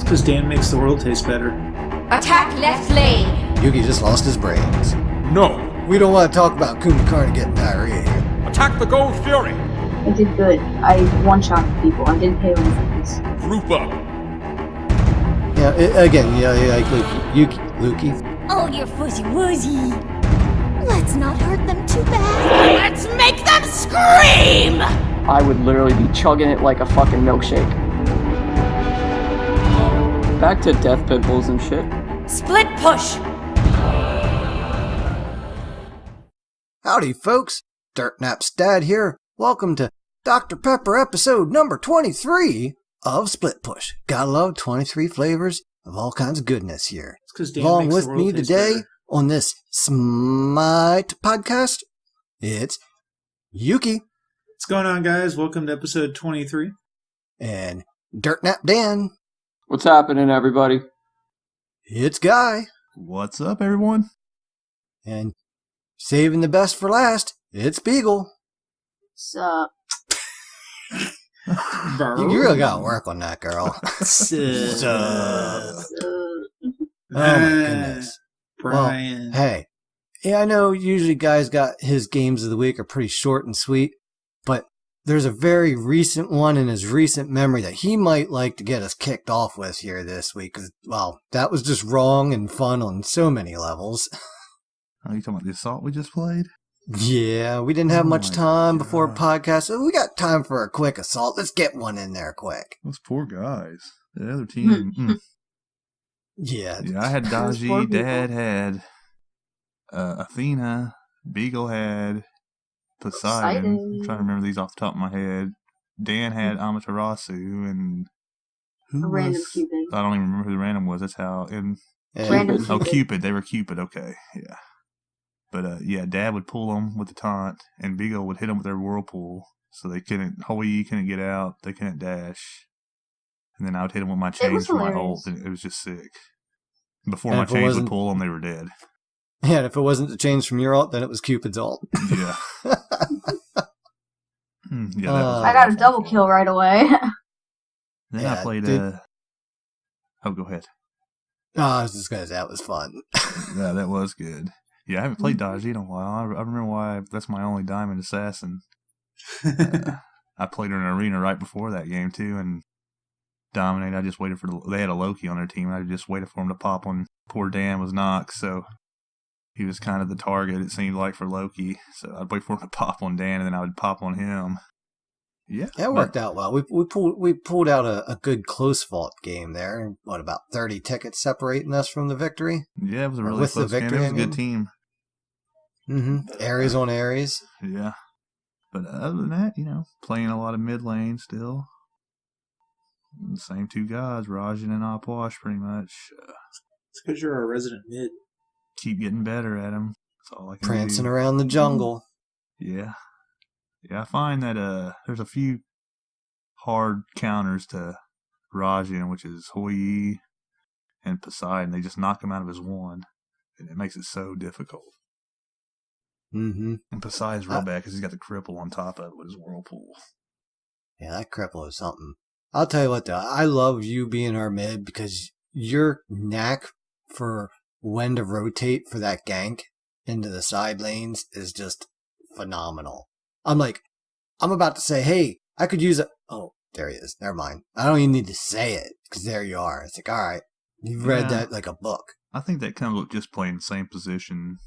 because Dan makes the world taste better. Attack left lane! Yugi just lost his brains. No! We don't want to talk about Kumakarna getting diarrhea here. Attack the Gold Fury! I did good. I one-shot people. I didn't pay anything. Group up! Yeah, like Yuki. Oh, you're fuzzy-wuzzy. Let's not hurt them too bad. Let's make them scream! I would literally be chugging it like a fucking milkshake. Back to death pit bulls and shit. Split push! Howdy, folks. Dirt Nap's dad here. Welcome to Dr. Pepper episode number 23 of Split Push. Gotta love 23 flavors of all kinds of goodness here. It's 'cause Dan Along makes with the world me taste today better. on this Smite podcast, it's Yuki What's going on, guys? Welcome to episode 23. and Dirt Nap Dan. What's happening, everybody? It's Guy. What's up, everyone? And saving the best for last, it's Beagle. So, You really gotta work on that, girl. Oh my goodness. Brian. Well, hey, yeah, I know usually guys got his games of the week are pretty short and sweet, but there's a very recent one in his recent memory that he might like to get us kicked off with here this week. 'Cause, well, that was just wrong and fun on so many levels. Are you talking about the assault we just played? Yeah, we didn't have Oh much my time before God. podcast, so we got time for a quick assault. Let's get one in there quick. Those poor guys. The other team. Yeah. Yeah, I had Those Daji, poor people. Dad had Athena, Beagle had Poseidon. Poseidon. I'm trying to remember these off the top of my head. Dan had Amaterasu, and who a random was... Cupid. I don't even remember who the random was. That's how... And Random Oh, Cupid. Cupid. They were Cupid. Okay, yeah. But yeah, Dad would pull them with the taunt, and Beagle would hit them with their whirlpool, so they couldn't. Hawaii couldn't get out. They couldn't dash. And then I would hit them with my chains was for my hilarious. ult, and it was just sick. Before And my if it chains would wasn't- pull them, they were dead. Yeah, and if it wasn't the change from your ult, then it was Cupid's ult. Yeah. Yeah. That was I got a awful. double kill right away. Then Yeah, I played. dude. Oh, go ahead. Oh, I was just gonna say that was fun. Yeah, that was good. Yeah, I haven't played Daji in a while. I remember why that's my only diamond assassin. I played her in an arena right before that game too, and dominated. I just waited for they had a Loki on their team, and I just waited for him to pop when poor Dan was knocked. So he was kind of the target, it seemed like, for Loki. So I'd wait for him to pop on Dan, and then I would pop on him. Yeah, That worked out well. We pulled out a good close vault game there. What, about 30 tickets separating us from the victory? Yeah, it was a really With the close game. It victory, was a I good mean. team. Mm-hmm. Aries on Aries. Yeah. But other than that, playing a lot of mid lane still. The same two guys, Rajan and Opwash, pretty much. It's because you're a resident mid. Keep getting better at them. That's all I can Prancing do. around the jungle. Yeah. Yeah, I find that there's a few hard counters to Rajan, which is Hoi and Poseidon. They just knock him out of his one, and it makes it so difficult. Mm-hmm. And Poseidon's real bad because he's got the cripple on top of it with his whirlpool. Yeah, that cripple is something. I'll tell you what, though. I love you being our mid because your knack for when to rotate for that gank into the side lanes is just phenomenal. I'm about to say, hey, I could use it. Oh, there he is. Never mind. I don't even need to say it because there you are. It's like, all right, you've read Yeah. that like a book. I think that comes with just playing the same position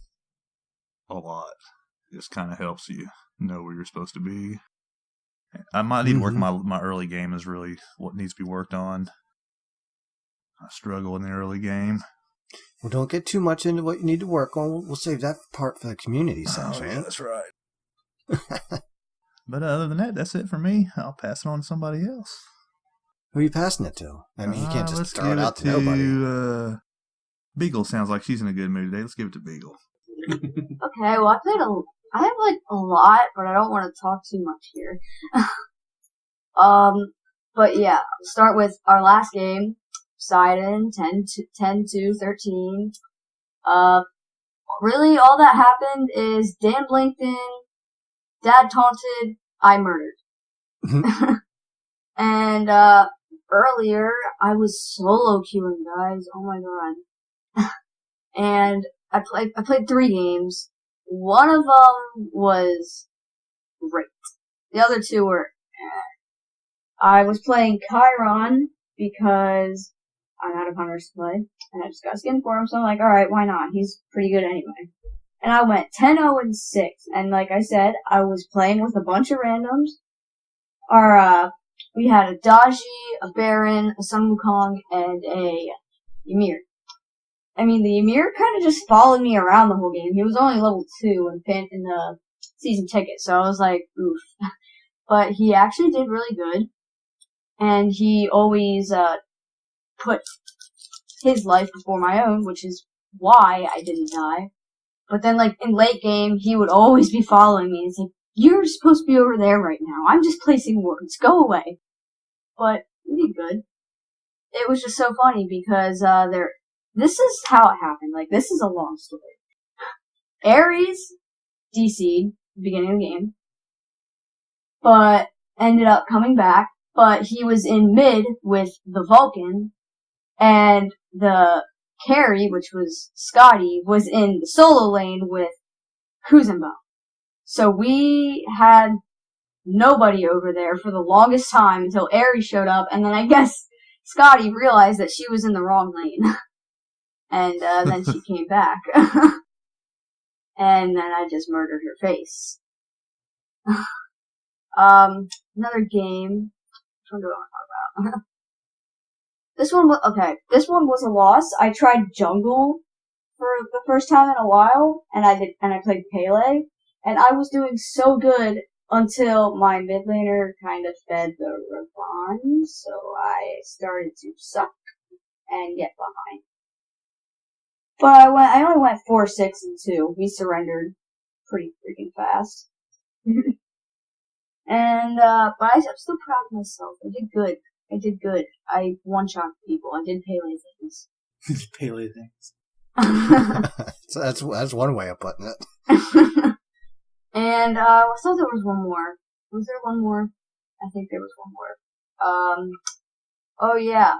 a lot. It just kind of helps you know where you're supposed to be. I might need to work my early game is really what needs to be worked on. I struggle in the early game. Well, don't get too much into what you need to work on. We'll save that part for the community section. Oh, yeah, that's right. But other than that, that's it for me. I'll pass it on to somebody else. Who are you passing it to? I mean, you can't just Let's throw give it out to nobody. Beagle sounds like she's in a good mood today. Let's give it to Beagle. Okay, well, I have like a lot, but I don't want to talk too much here. But yeah, start with our last game, Poseidon, 10-2-13. Really, all that happened is Dan blinked in, Dad taunted, I murdered. And earlier I was solo queuing, guys. Oh my god. And I played 3 games. One of them was great. The other 2 were I was playing Chiron because I'm out of hunters to play, and I just got a skin for him, so I'm like, alright, why not? He's pretty good anyway. And I went 10-0-6, and like I said, I was playing with a bunch of randoms. We had a Daji, a Baron, a Sun Wukong, and a Ymir. I mean, the Ymir kind of just followed me around the whole game. He was only level 2 in the season ticket, so I was like, oof. But he actually did really good, and he always put his life before my own, which is why I didn't die. But then, like, in late game, he would always be following me. It's like, you're supposed to be over there right now. I'm just placing wards. Go away. But we did good. It was just so funny because this is how it happened. Like, this is a long story. Ares DC'd beginning of the game, but ended up coming back. But he was in mid with the Vulcan, and the carry, which was Scotty, was in the solo lane with Kuzenbo. So we had nobody over there for the longest time until Ares showed up, and then I guess Scotty realized that she was in the wrong lane. And then she came back. And then I just murdered her face. Another game. Which one do I want to talk about? This one was a loss. I tried jungle for the first time in a while, and I played Pele, and I was doing so good until my mid laner kind of fed the Ravan, so I started to suck and get behind. But I only went 4-6-2. We surrendered pretty freaking fast. And but I'm still proud of myself. I did good. I one-shot people. I did Pele things. Pele things. So that's one way of putting it. And I thought there was one more. Was there one more? I think there was one more. Oh yeah.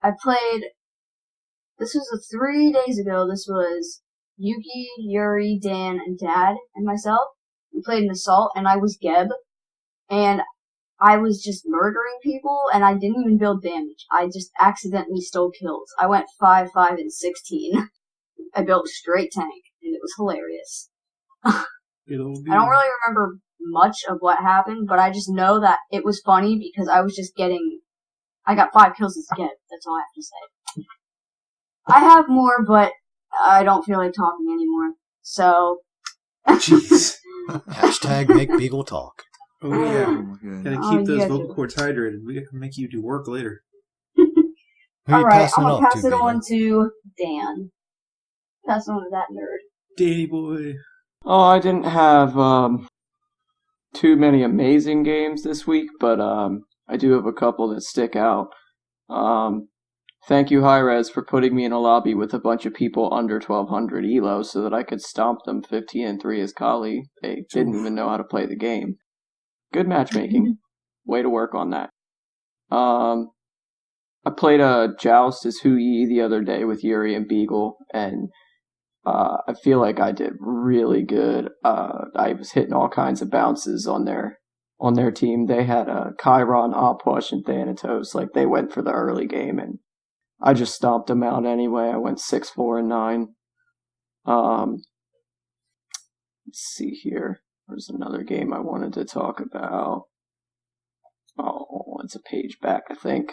I played. This was 3 days ago. This was Yuki, Yuri, Dan, and Dad, and myself. We played an assault, and I was Geb, and I was just murdering people, and I didn't even build damage. I just accidentally stole kills. I went 5, 5, and 16. I built straight tank, and it was hilarious. I don't really remember much of what happened, but I just know that it was funny because I got 5 kills as Geb. That's all I have to say. I have more, but I don't feel like talking anymore. So. Jeez. Hashtag make Beagle talk. Oh yeah. Oh my god. Gotta keep those vocal cords hydrated. We can make you do work later. Alright, I'm gonna pass it on to Dan. Pass it on to that nerd. Danny boy. Oh, I didn't have too many amazing games this week, but I do have a couple that stick out. Thank you, Hi-Rez, for putting me in a lobby with a bunch of people under 1200 ELO so that I could stomp them 15-3 as Kali. They didn't even know how to play the game. Good matchmaking. Way to work on that. I played a Joust as Hui the other day with Yuri and Beagle, and I feel like I did really good. I was hitting all kinds of bounces on their team. They had a Chiron, Opwash, and Thanatos. Like, they went for the early game, and I just stomped them out anyway. I went 6-4-9. Let's see here. There's another game I wanted to talk about. Oh, it's a page back, I think.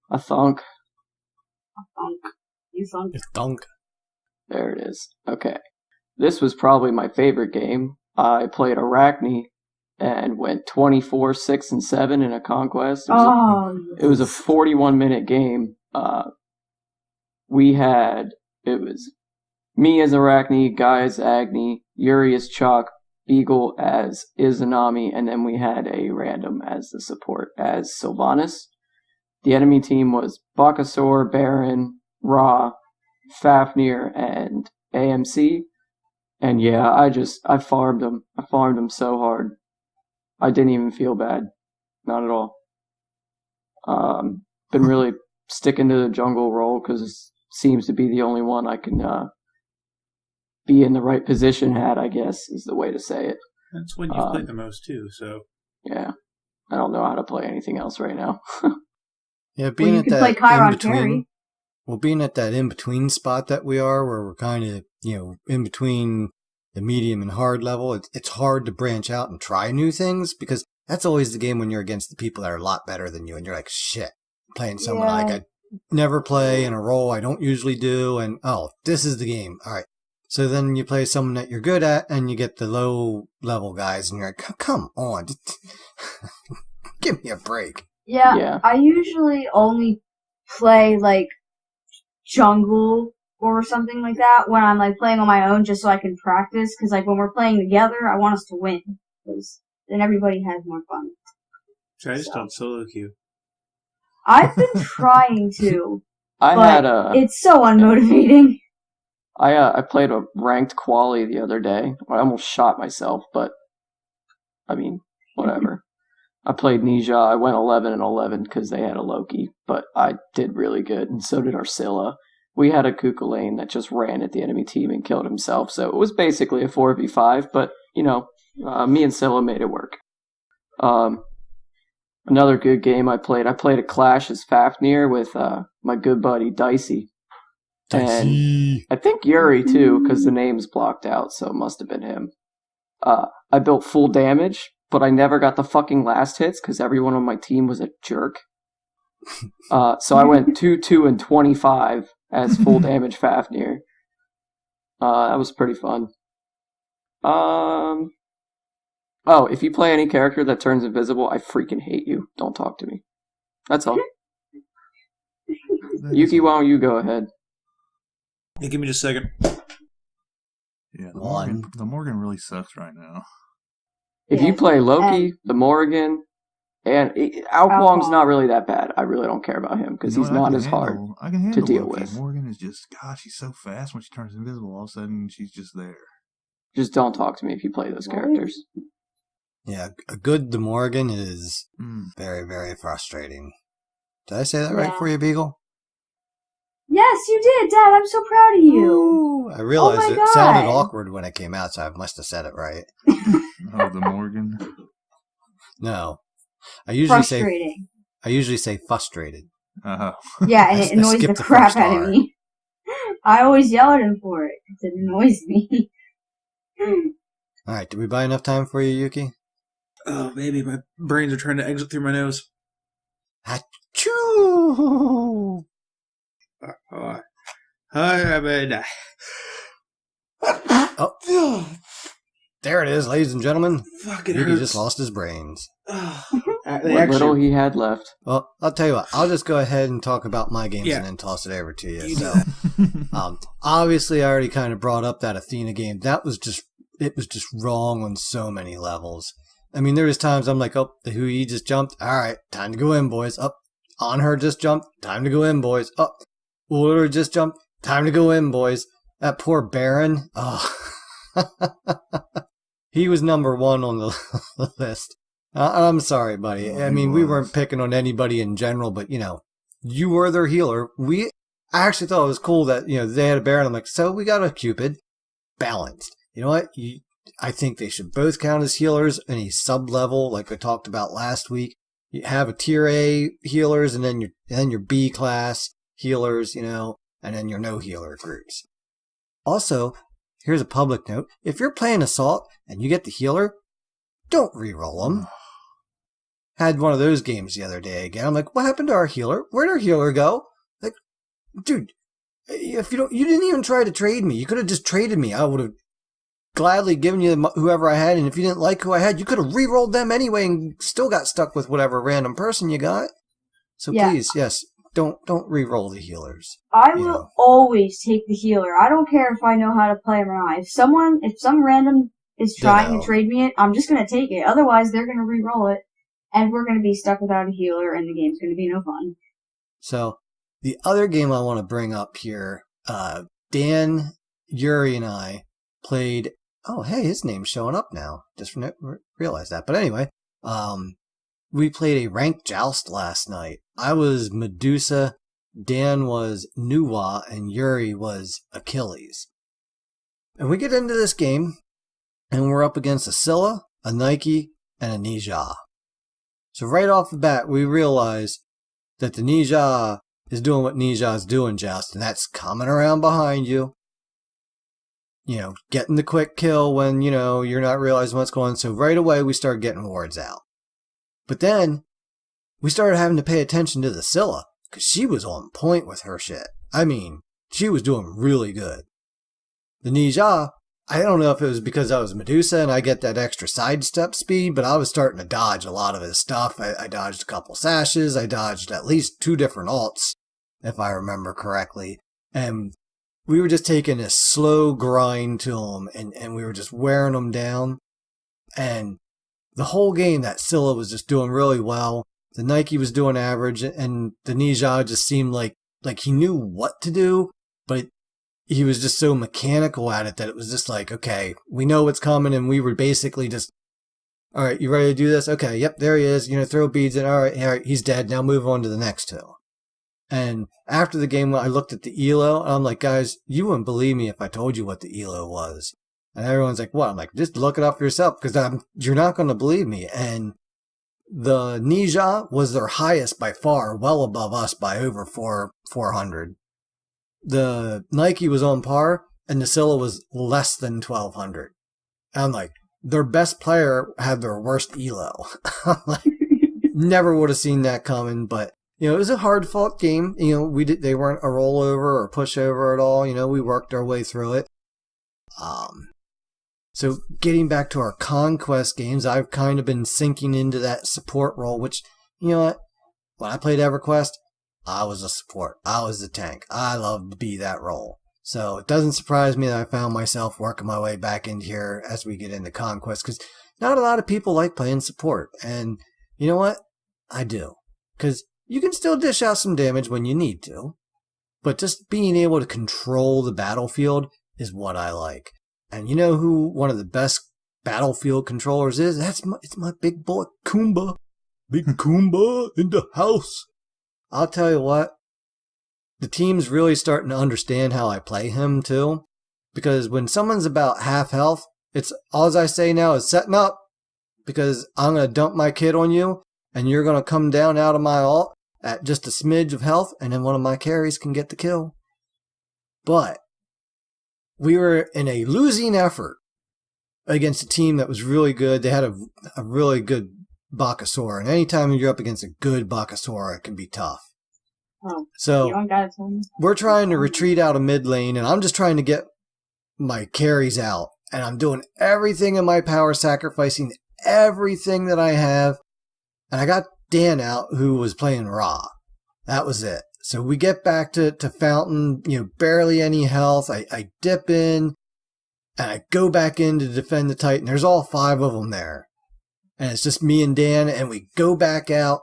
A thunk. You thunk. It's dunk. There it is. Okay. This was probably my favorite game. I played Arachne and went 24-6-7 in a conquest. It was a 41-minute game. It was me as Arachne, Guy as Agni, Yuri as Chalk, Beagle as Izanami, and then we had a random as the support as Sylvanas. The enemy team was Bakasor, Baron, Ra, Fafnir, and AMC. And yeah, I farmed them. I farmed them so hard. I didn't even feel bad. Not at all. Been really sticking to the jungle role because it seems to be the only one I can be in the right position at, I guess, is the way to say it. That's when you've played the most, too, so. Yeah. I don't know how to play anything else right now. Yeah, Well, being you at could that play Chiron in-between, Carry. well, being at that in-between spot that we are, where we're kind of, in between the medium and hard level, it's hard to branch out and try new things, because that's always the game when you're against the people that are a lot better than you, and you're like, shit, playing someone like I never play in a role I don't usually do, and oh, this is the game. All right. So then you play someone that you're good at, and you get the low-level guys, and you're like, come on, give me a break. Yeah, I usually only play, like, jungle or something like that when I'm, like, playing on my own just so I can practice, because, like, when we're playing together, I want us to win, because then everybody has more fun. Try to stop solo queue. I've been trying to, I but had it's so unmotivating. I played a ranked quali the other day. I almost shot myself, but I mean, whatever. I played Nija. I went 11-11 because they had a Loki, but I did really good, and so did Arcilla. We had a Kukulane that just ran at the enemy team and killed himself, so it was basically a 4v5, but, me and Scylla made it work. Another good game I played a Clash as Fafnir with my good buddy Dicey. And I think Yuri, too, because the name's blocked out, so it must have been him. I built full damage, but I never got the fucking last hits because everyone on my team was a jerk. So I went 2-2-25 as full damage Fafnir. That was pretty fun. Oh, if you play any character that turns invisible, I freaking hate you. Don't talk to me. That's all. Yuki, why don't you go ahead? Yeah, give me just a second. Yeah, the Morgan really sucks right now. If you play Loki, the Morrigan, and Alquang's not really that bad. I really don't care about him because he's not as hard to deal with. Morgan is just, gosh, she's so fast when she turns invisible. All of a sudden, she's just there. Just don't talk to me if you play those characters. Yeah, a good De Morgan is very, very frustrating. Did I say that right for you, Beagle? Yes, you did, Dad. I'm so proud of you. Ooh, I realized it sounded awkward when it came out, so I must have said it right. Oh, De Morgan? No. I usually say frustrated. Yeah, and it annoys the crap out of me. I always yell at him for it. It annoys me. Alright, did we buy enough time for you, Yuki? Oh, baby, my brains are trying to exit through my nose. Achoo! Oh, there it is, ladies and gentlemen. Fucking Yuki hurts. just lost his brains. What little he had left. Well, I'll tell you what. I'll just go ahead and talk about my games and then toss it over to you. So, obviously, I already kind of brought up that Athena game. It was just wrong on so many levels. I mean, there was times I'm like, oh, the Hui just jumped. All right, time to go in, boys. Up, on her just jumped. Time to go in, boys. Up, Uller just jumped. Time to go in, boys. That poor Baron. Oh, he was number one on the list. I'm sorry, buddy. I mean, we weren't picking on anybody in general, but, you were their healer. I actually thought it was cool that, they had a Baron. I'm like, so we got a Cupid. Balanced. You know what? I think they should both count as healers in a sub-level, like I talked about last week. You have a tier A healers, and then your B class healers, and then your no healer groups. Also, here's a public note. If you're playing Assault and you get the healer, don't reroll them. Had one of those games the other day again. I'm like, what happened to our healer? Where'd our healer go? Like, dude, if you didn't even try to trade me. You could have just traded me. I would have gladly given you whoever I had, and if you didn't like who I had, you could have re-rolled them anyway and still got stuck with whatever random person you got. So please, yes, don't re-roll the healers. I will always take the healer. I don't care if I know how to play him or not. If some random is trying to trade me it, I'm just gonna take it. Otherwise, they're gonna re-roll it, and we're gonna be stuck without a healer, and the game's gonna be no fun. So, the other game I want to bring up here, Dan, Yuri, and I played. Oh, hey, his name's showing up now. Just realized that. But anyway, we played a ranked joust last night. I was Medusa, Dan was Nuwa, and Yuri was Achilles. And we get into this game, and we're up against a Scylla, a Nike, and a Nija. So right off the bat, we realize that the Nija is doing what Nija is doing, Joust, and that's coming around behind you. You know, getting the quick kill when, you know, you're not realizing what's going on. So right away, we start getting wards out. But then, we started having to pay attention to the Scylla, because she was on point with her shit. I mean, she was doing really good. The Nija, I don't know if it was because I was Medusa and I get that extra sidestep speed, but I was starting to dodge a lot of his stuff. I dodged a couple sashes. I dodged at least 2 different ults, if I remember correctly. And we were just taking a slow grind to him, and we were just wearing him down. And the whole game, that Scylla was just doing really well. The Nike was doing average, and the Nija just seemed like he knew what to do, but he was just so mechanical at it that it was just like, okay, we know what's coming, and we were basically just, all right, you ready to do this? Okay, yep, there he is. You know, throw beads in. All right, he's dead. Now move on to the next 2. And after the game, I looked at the ELO, and I'm like, guys, you wouldn't believe me if I told you what the ELO was. And everyone's like, what? I'm like, just look it up for yourself, because you're not going to believe me. And the Nija was their highest by far, well above us by over 400. The Nike was on par, and the Scylla was less than 1200. And I'm like, their best player had their worst elo. I'm like, never would have seen that coming, but, you know, it was a hard fought game. You know, they weren't a rollover or pushover at all. You know, we worked our way through it. So getting back to our conquest games, I've kind of been sinking into that support role, which, you know what, when I played EverQuest, I was a support. I was the tank. I love to be that role. So it doesn't surprise me that I found myself working my way back into here as we get into Conquest, because not a lot of people like playing support. And you know what? I do. Because you can still dish out some damage when you need to. But just being able to control the battlefield is what I like. And you know who one of the best battlefield controllers is? It's my big boy, Kumba. Big Kumba in the house. I'll tell you what, the team's really starting to understand how I play him too. Because when someone's about half health, it's all I say now is setting up. Because I'm going to dump my kid on you, and you're going to come down out of my ult at just a smidge of health, and then one of my carries can get the kill. But we were in a losing effort against a team that was really good. They had a really good Bakasura, and anytime you're up against a good Bakasura, it can be tough. Oh, so we're trying to retreat out of mid lane, and I'm just trying to get my carries out, and I'm doing everything in my power, sacrificing everything that I have, and I got Dan out, who was playing Ra. That was it. So we get back to Fountain, you know, barely any health. I dip in, and I go back in to defend the Titan. There's all 5 of them there. And it's just me and Dan, and we go back out.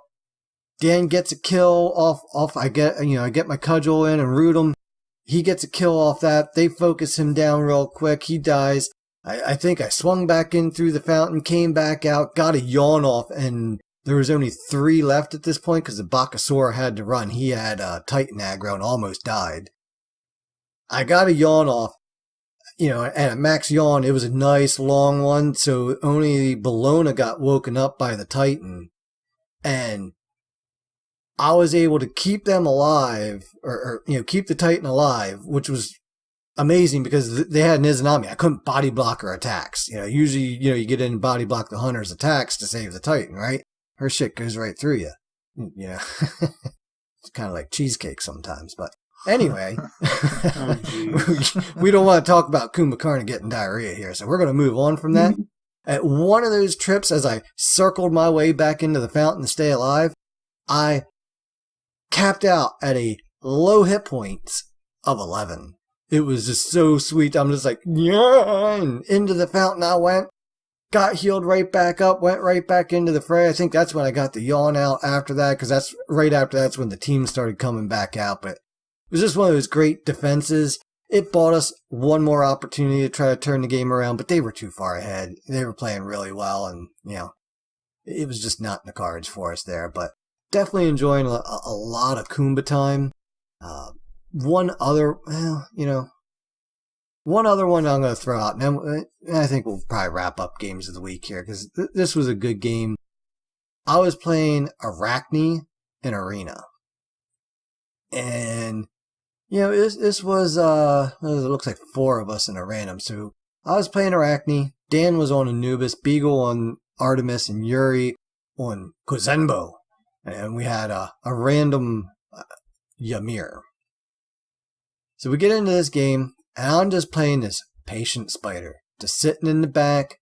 Dan gets a kill off. I get my cudgel in and root him. He gets a kill off that. They focus him down real quick. He dies. I think I swung back in through the fountain, came back out, got a yawn off, and there was only 3 left at this point because the Bakasura had to run. He had Titan aggro and almost died. I got a yawn off. You know, and at max yawn, it was a nice long one, so only Bologna got woken up by the Titan. And I was able to keep them alive, or you know, keep the Titan alive, which was amazing because they had an Izanami. I couldn't body block her attacks. You know, usually, you know, you get in and body block the hunter's attacks to save the Titan, right? Her shit goes right through you. You know, it's kind of like cheesecake sometimes, but anyway, we don't want to talk about Kumbhakarna getting diarrhea here, so we're going to move on from that. At one of those trips, as I circled my way back into the fountain to stay alive, I capped out at a low hit points of 11. It was just so sweet. I'm just like, yeah, and into the fountain I went, got healed right back up, went right back into the fray. I think that's when I got the yawn out after that, because that's right after that's when the team started coming back out. But it was just one of those great defenses. It bought us one more opportunity to try to turn the game around, but they were too far ahead. They were playing really well, and, you know, it was just not in the cards for us there. But definitely enjoying a lot of Kumba time. One other one I'm going to throw out, and I think we'll probably wrap up games of the week here, because this was a good game. I was playing Arachne in Arena. And, this was, it looks like 4 of us in a random. So I was playing Arachne, Dan was on Anubis, Beagle on Artemis, and Yuri on Kozenbo. And we had a random Ymir. So we get into this game, and I'm just playing this patient spider, just sitting in the back,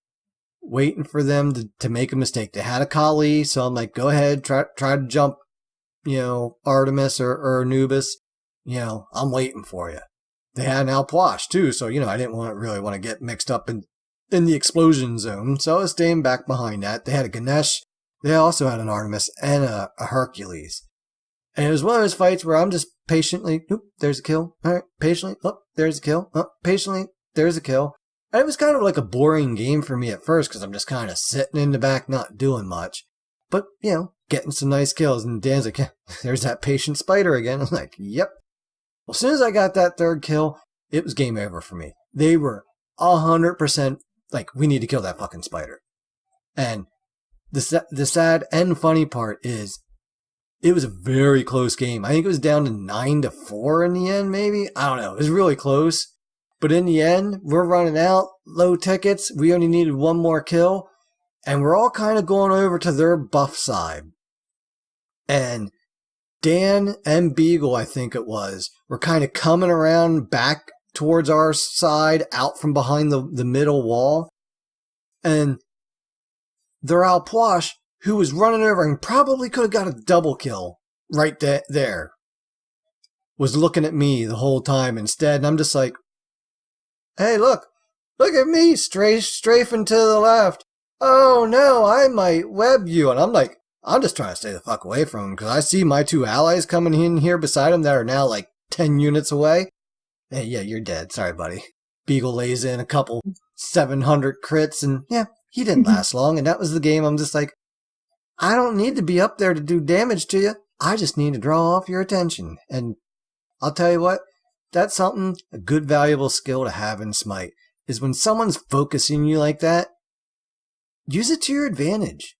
waiting for them to make a mistake. They had a Kali, so I'm like, go ahead, try to jump, Artemis or Anubis. I'm waiting for you. They had an Alpoish too, so, I didn't really want to get mixed up in the explosion zone, so I was staying back behind that. They had a Ganesh, they also had an Artemis, and a Hercules. And it was one of those fights where I'm just patiently, oop, there's a kill. All right, patiently, oh, there's a kill. Oh, patiently, there's a kill. And it was kind of like a boring game for me at first, because I'm just kind of sitting in the back, not doing much. But, getting some nice kills. And Dan's like, there's that patient spider again. I'm like, yep. Well, as soon as I got that 3rd kill, it was game over for me. They were 100% like, we need to kill that fucking spider. And the sad and funny part is, it was a very close game. I think it was down to 9-4 in the end, maybe. I don't know. It was really close. But in the end, we're running out, low tickets. We only needed 1 more kill. And we're all kind of going over to their buff side. And Dan and Beagle, I think it was, were kind of coming around back towards our side, out from behind the middle wall. And their Alpoish, who was running over and probably could have got a double kill right there, was looking at me the whole time instead. And I'm just like, hey, look at me strafing to the left. Oh no, I might web you. And I'm like, I'm just trying to stay the fuck away from him, because I see my 2 allies coming in here beside him that are now like 10 units away. Hey, yeah, you're dead. Sorry, buddy. Beagle lays in a couple 700 crits, and yeah, he didn't last long. And that was the game. I'm just like, I don't need to be up there to do damage to you. I just need to draw off your attention. And I'll tell you what, that's something, a good valuable skill to have in Smite, is when someone's focusing you like that, use it to your advantage.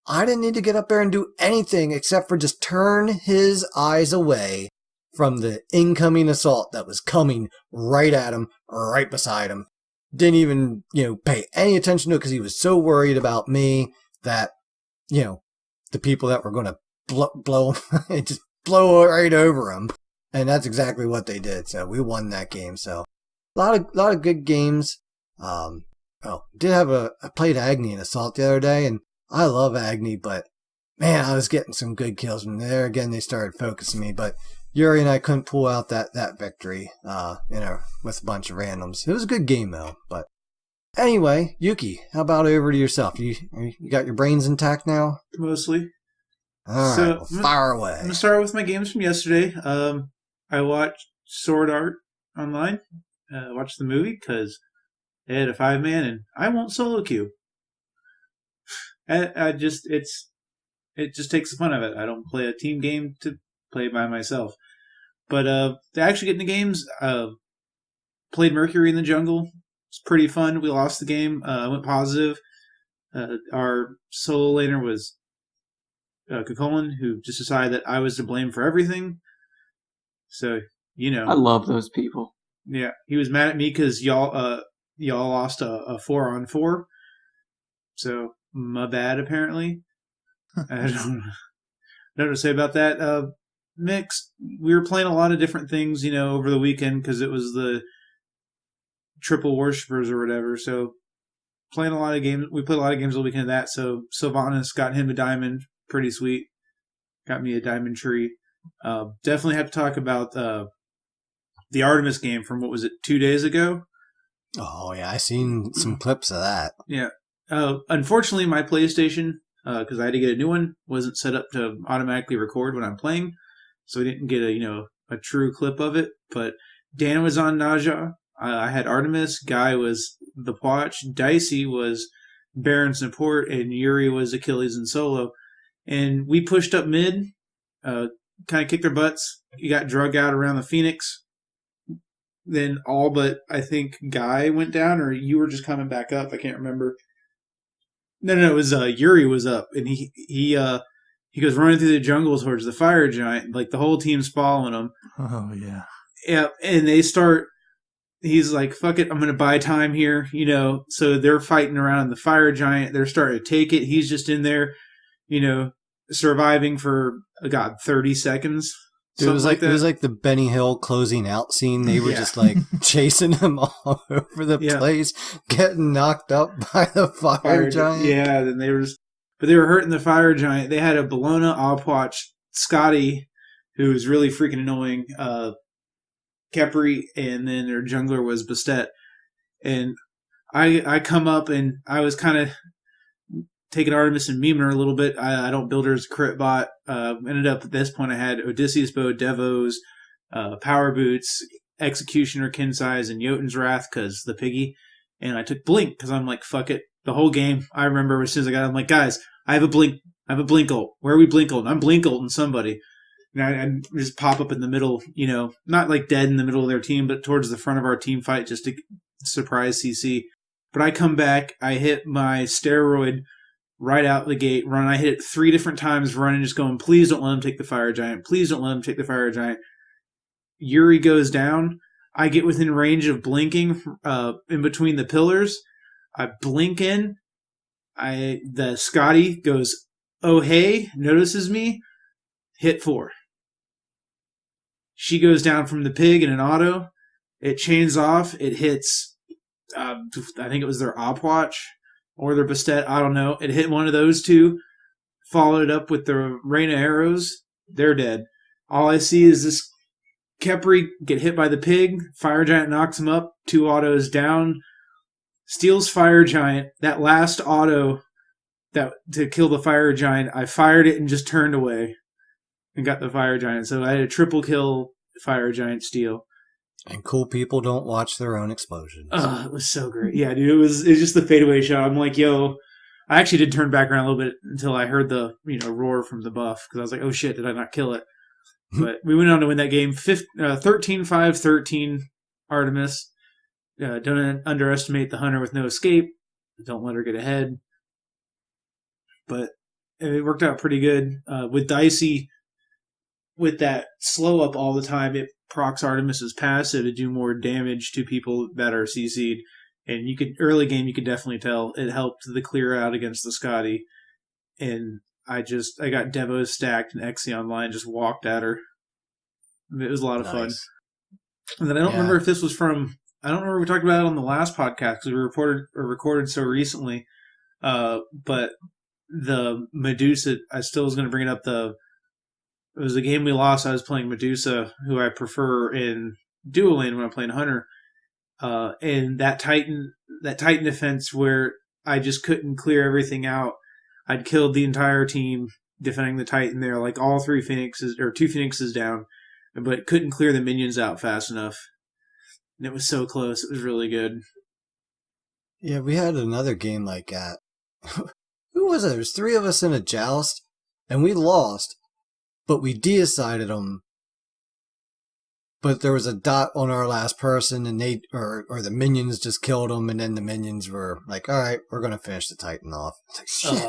I didn't need to get up there and do anything except for just turn his eyes away from the incoming assault that was coming right at him, right beside him. Didn't even, pay any attention to it, because he was so worried about me that, the people that were going to blow him, just blow right over him. And that's exactly what they did. So we won that game. So a lot of good games. I played Agni in Assault the other day, and I love Agni, but man, I was getting some good kills. And there again, they started focusing me. But Yuri and I couldn't pull out that victory, with a bunch of randoms. It was a good game though. But anyway, Yuki, how about over to yourself? You got your brains intact now? Mostly. All right, well, fire away. I'm going to start with my games from yesterday. I watched Sword Art online. Watched the movie because they had a 5-man, and I won't solo queue. It just takes the fun of it. I don't play a team game to play by myself. But to actually get in the games, played Mercury in the Jungle. It's pretty fun. We lost the game. Went positive. Our solo laner was Kukulin, who just decided that I was to blame for everything. So, I love those people. Yeah, he was mad at me because y'all lost a 4-on-4. So, my bad, apparently. I don't know what to say about that. Mixed. We were playing a lot of different things, over the weekend because it was the Triple Worshippers or whatever. So, playing a lot of games. We played a lot of games the weekend of that. So, Sylvanas got him a diamond. Pretty sweet. Got me a diamond tree. Definitely have to talk about the Artemis game from, 2 days ago? Oh, yeah, I seen some clips of that. Yeah. Unfortunately, my PlayStation, because I had to get a new one, wasn't set up to automatically record when I'm playing, so I didn't get a true clip of it. But Dan was on Naja. I had Artemis. Guy was the Watch. Dicey was Baron support, and Yuri was Achilles and solo. And we pushed up mid, kind of kicked their butts. You got drug out around the Phoenix. Then all but, I think, Guy went down, or you were just coming back up. I can't remember. No, it was Yuri was up, and he goes running through the jungle towards the fire giant. Like, the whole team's following him. Oh, yeah. Yeah, and they start... He's like, fuck it, I'm going to buy time here, you know. So they're fighting around the fire giant. They're starting to take it. He's just in there, you know, surviving for, 30 seconds. Dude, it was like that. It was like the Benny Hill closing out scene. They were just like chasing him all over the place, getting knocked up by the fire giant. Yeah, then they were hurting the fire giant. They had a Bologna Opwatch, Scotty, who was really freaking annoying, Kepri, and then their jungler was Bastet. And I come up and I was kind of taking Artemis and memeing her a little bit. I don't build her as a crit bot. Ended up at this point I had Odysseus Bow, Devos, Power Boots, Executioner, Kinsize, and Jotun's Wrath because the piggy. And I took Blink because I'm like, fuck it. The whole game, I remember as soon as I got it, I'm like, guys, I have a Blink ult. Where are we Blink ult? I'm Blink ulting somebody. And I just pop up in the middle, you know, not like dead in the middle of their team, but towards the front of our team fight just to surprise CC. But I come back, I hit my steroid right out the gate, run. I hit it 3 different times, running, just going, please don't let him take the fire giant. Please don't let him take the fire giant. Yuri goes down. I get within range of blinking in between the pillars. I blink in. The Scotty goes, oh, hey, notices me. Hit 4. She goes down from the pig in an auto. It chains off. It hits, I think it was their Opwatch or their Bastet. I don't know. It hit one of those two. Followed it up with the rain of arrows. They're dead. All I see is this Kepri get hit by the pig. Fire Giant knocks him up. 2 autos down. Steals Fire Giant. That last auto to kill the Fire Giant, I fired it and just turned away and got the Fire Giant. So I had a triple kill Fire Giant steal. And cool people don't watch their own explosions. Oh, it was so great. Yeah, dude, it was just the fadeaway shot. I'm like, yo, I actually did turn back around a little bit until I heard the roar from the buff because I was like, oh shit, did I not kill it? But we went on to win that game 13-5-13 Artemis. Don't underestimate the Hunter with no escape. Don't let her get ahead. But it worked out pretty good. With Dicey, with that slow up all the time, it procs Artemis's passive to do more damage to people that are CC'd. And early game, you could definitely tell it helped the clear out against the Scotty. And I got Devos stacked and Exi online, just walked at her. It was a lot of fun. And then I don't remember if this was from, I don't remember if we talked about it on the last podcast because we recorded so recently. But the Medusa, I still was going to bring it up. It was a game we lost. I was playing Medusa, who I prefer in dual lane when I'm playing Hunter. And that Titan defense where I just couldn't clear everything out. I'd killed the entire team defending the Titan there, like all 2 Phoenixes down, but couldn't clear the minions out fast enough. And it was so close. It was really good. Yeah, we had another game like that. Who was it? There was 3 of us in a joust, and we lost, but we decided them. But there was a dot on our last person, and they or the minions just killed them, and then the minions were like, "All right, we're gonna finish the Titan off." It's like, shit.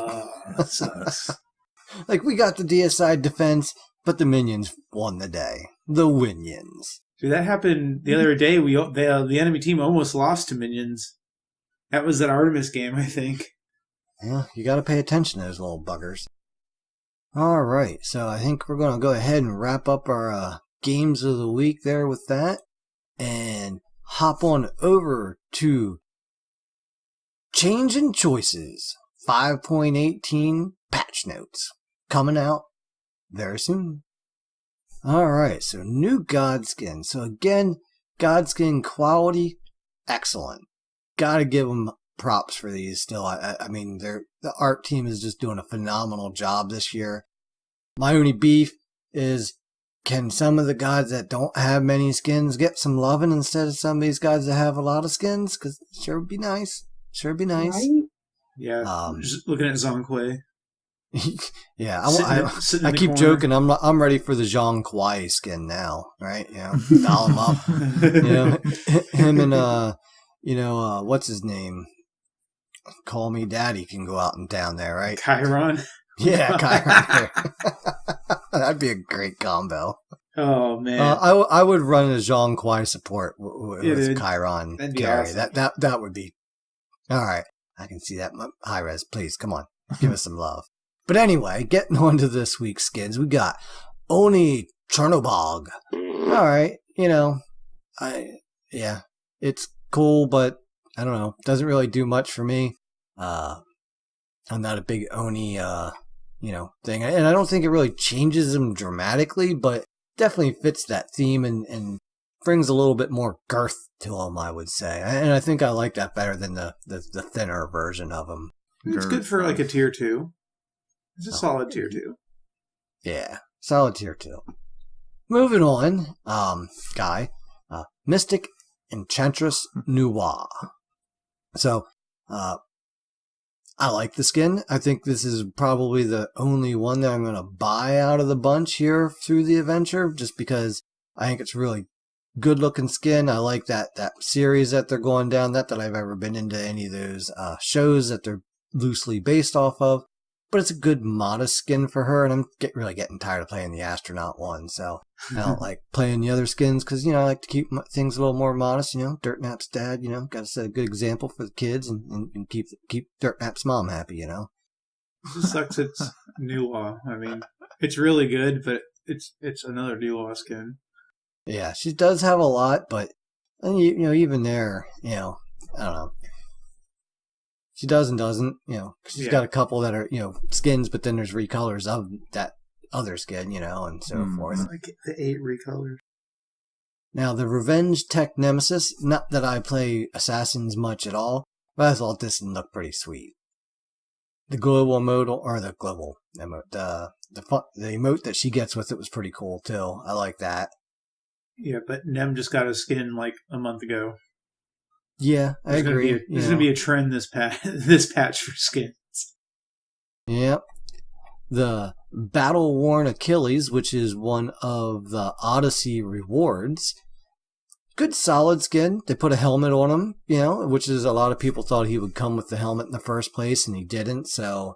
That sucks. Like we got the DSI defense, but the minions won the day. The Winions. Dude, that happened the other day. The enemy team almost lost to minions. That was that Artemis game, I think. Yeah, you got to pay attention to those little buggers. All right, so I think we're gonna go ahead and wrap up our games of the week there with that, and hop on over to Change in Choices 5.18 patch notes coming out very soon. Alright, so new Godskin. So again, Godskin quality, excellent. Gotta give them props for these still. I mean, the art team is just doing a phenomenal job this year. My only beef is, can some of the gods that don't have many skins get some loving instead of some of these gods that have a lot of skins? Because it sure would be nice. Sure would be nice. Right? Yeah, Um, just looking at Zhonghui. yeah, Sitting I in the keep corner. joking. I'm ready for the Zhang Kuai skin now, right? Doll him up. Him and what's his name? Call Me Daddy can go out and down there, right? Chiron. Yeah, Kyron. That'd be a great combo. Oh man, I would run a Zhang Kuai support with dude. Chiron That'd be carry. awesome. That would be all right. I can see that. High res, please come on, give us some love. But anyway, getting on to this week's skins, we got Oni Chernobog. All right, it's cool, but I don't know, doesn't really do much for me. I'm not a big Oni, thing, and I don't think it really changes him dramatically, but definitely fits that theme and brings a little bit more girth to him, I would say. And I think I like that better than the thinner version of him. It's good for like a tier 2. It's a solid tier 2. Yeah, solid tier 2. Moving on, Mystic Enchantress Noir. So, I like the skin. I think this is probably the only one that I'm going to buy out of the bunch here through the adventure, just because I think it's really good looking skin. I like that series that they're going down, that I've ever been into any of those shows that they're loosely based off of. But it's a good modest skin for her, and I'm really getting tired of playing the astronaut one, so I don't like playing the other skins because, I like to keep things a little more modest. Dirtnap's dad, got to set a good example for the kids and keep Dirtnap's mom happy, It just sucks it's Nuwa. I mean, it's really good, but it's another Nuwa skin. Yeah, she does have a lot, but even there, I don't know. She does and doesn't, she's got a couple that are, skins, but then there's recolors of that other skin, and so forth. Like the 8 recolors. Now, the Revenge Tech Nemesis, not that I play Assassins much at all, but I thought this one looked pretty sweet. The global emote, or the global emote, the emote that she gets with it was pretty cool, too. I like that. Yeah, but Nem just got a skin like a month ago. Yeah, I agree. There's going to be a trend this patch for skins. Yep. The Battle Worn Achilles, which is one of the Odyssey rewards. Good solid skin. They put a helmet on him, which is a lot of people thought he would come with the helmet in the first place, and he didn't. So,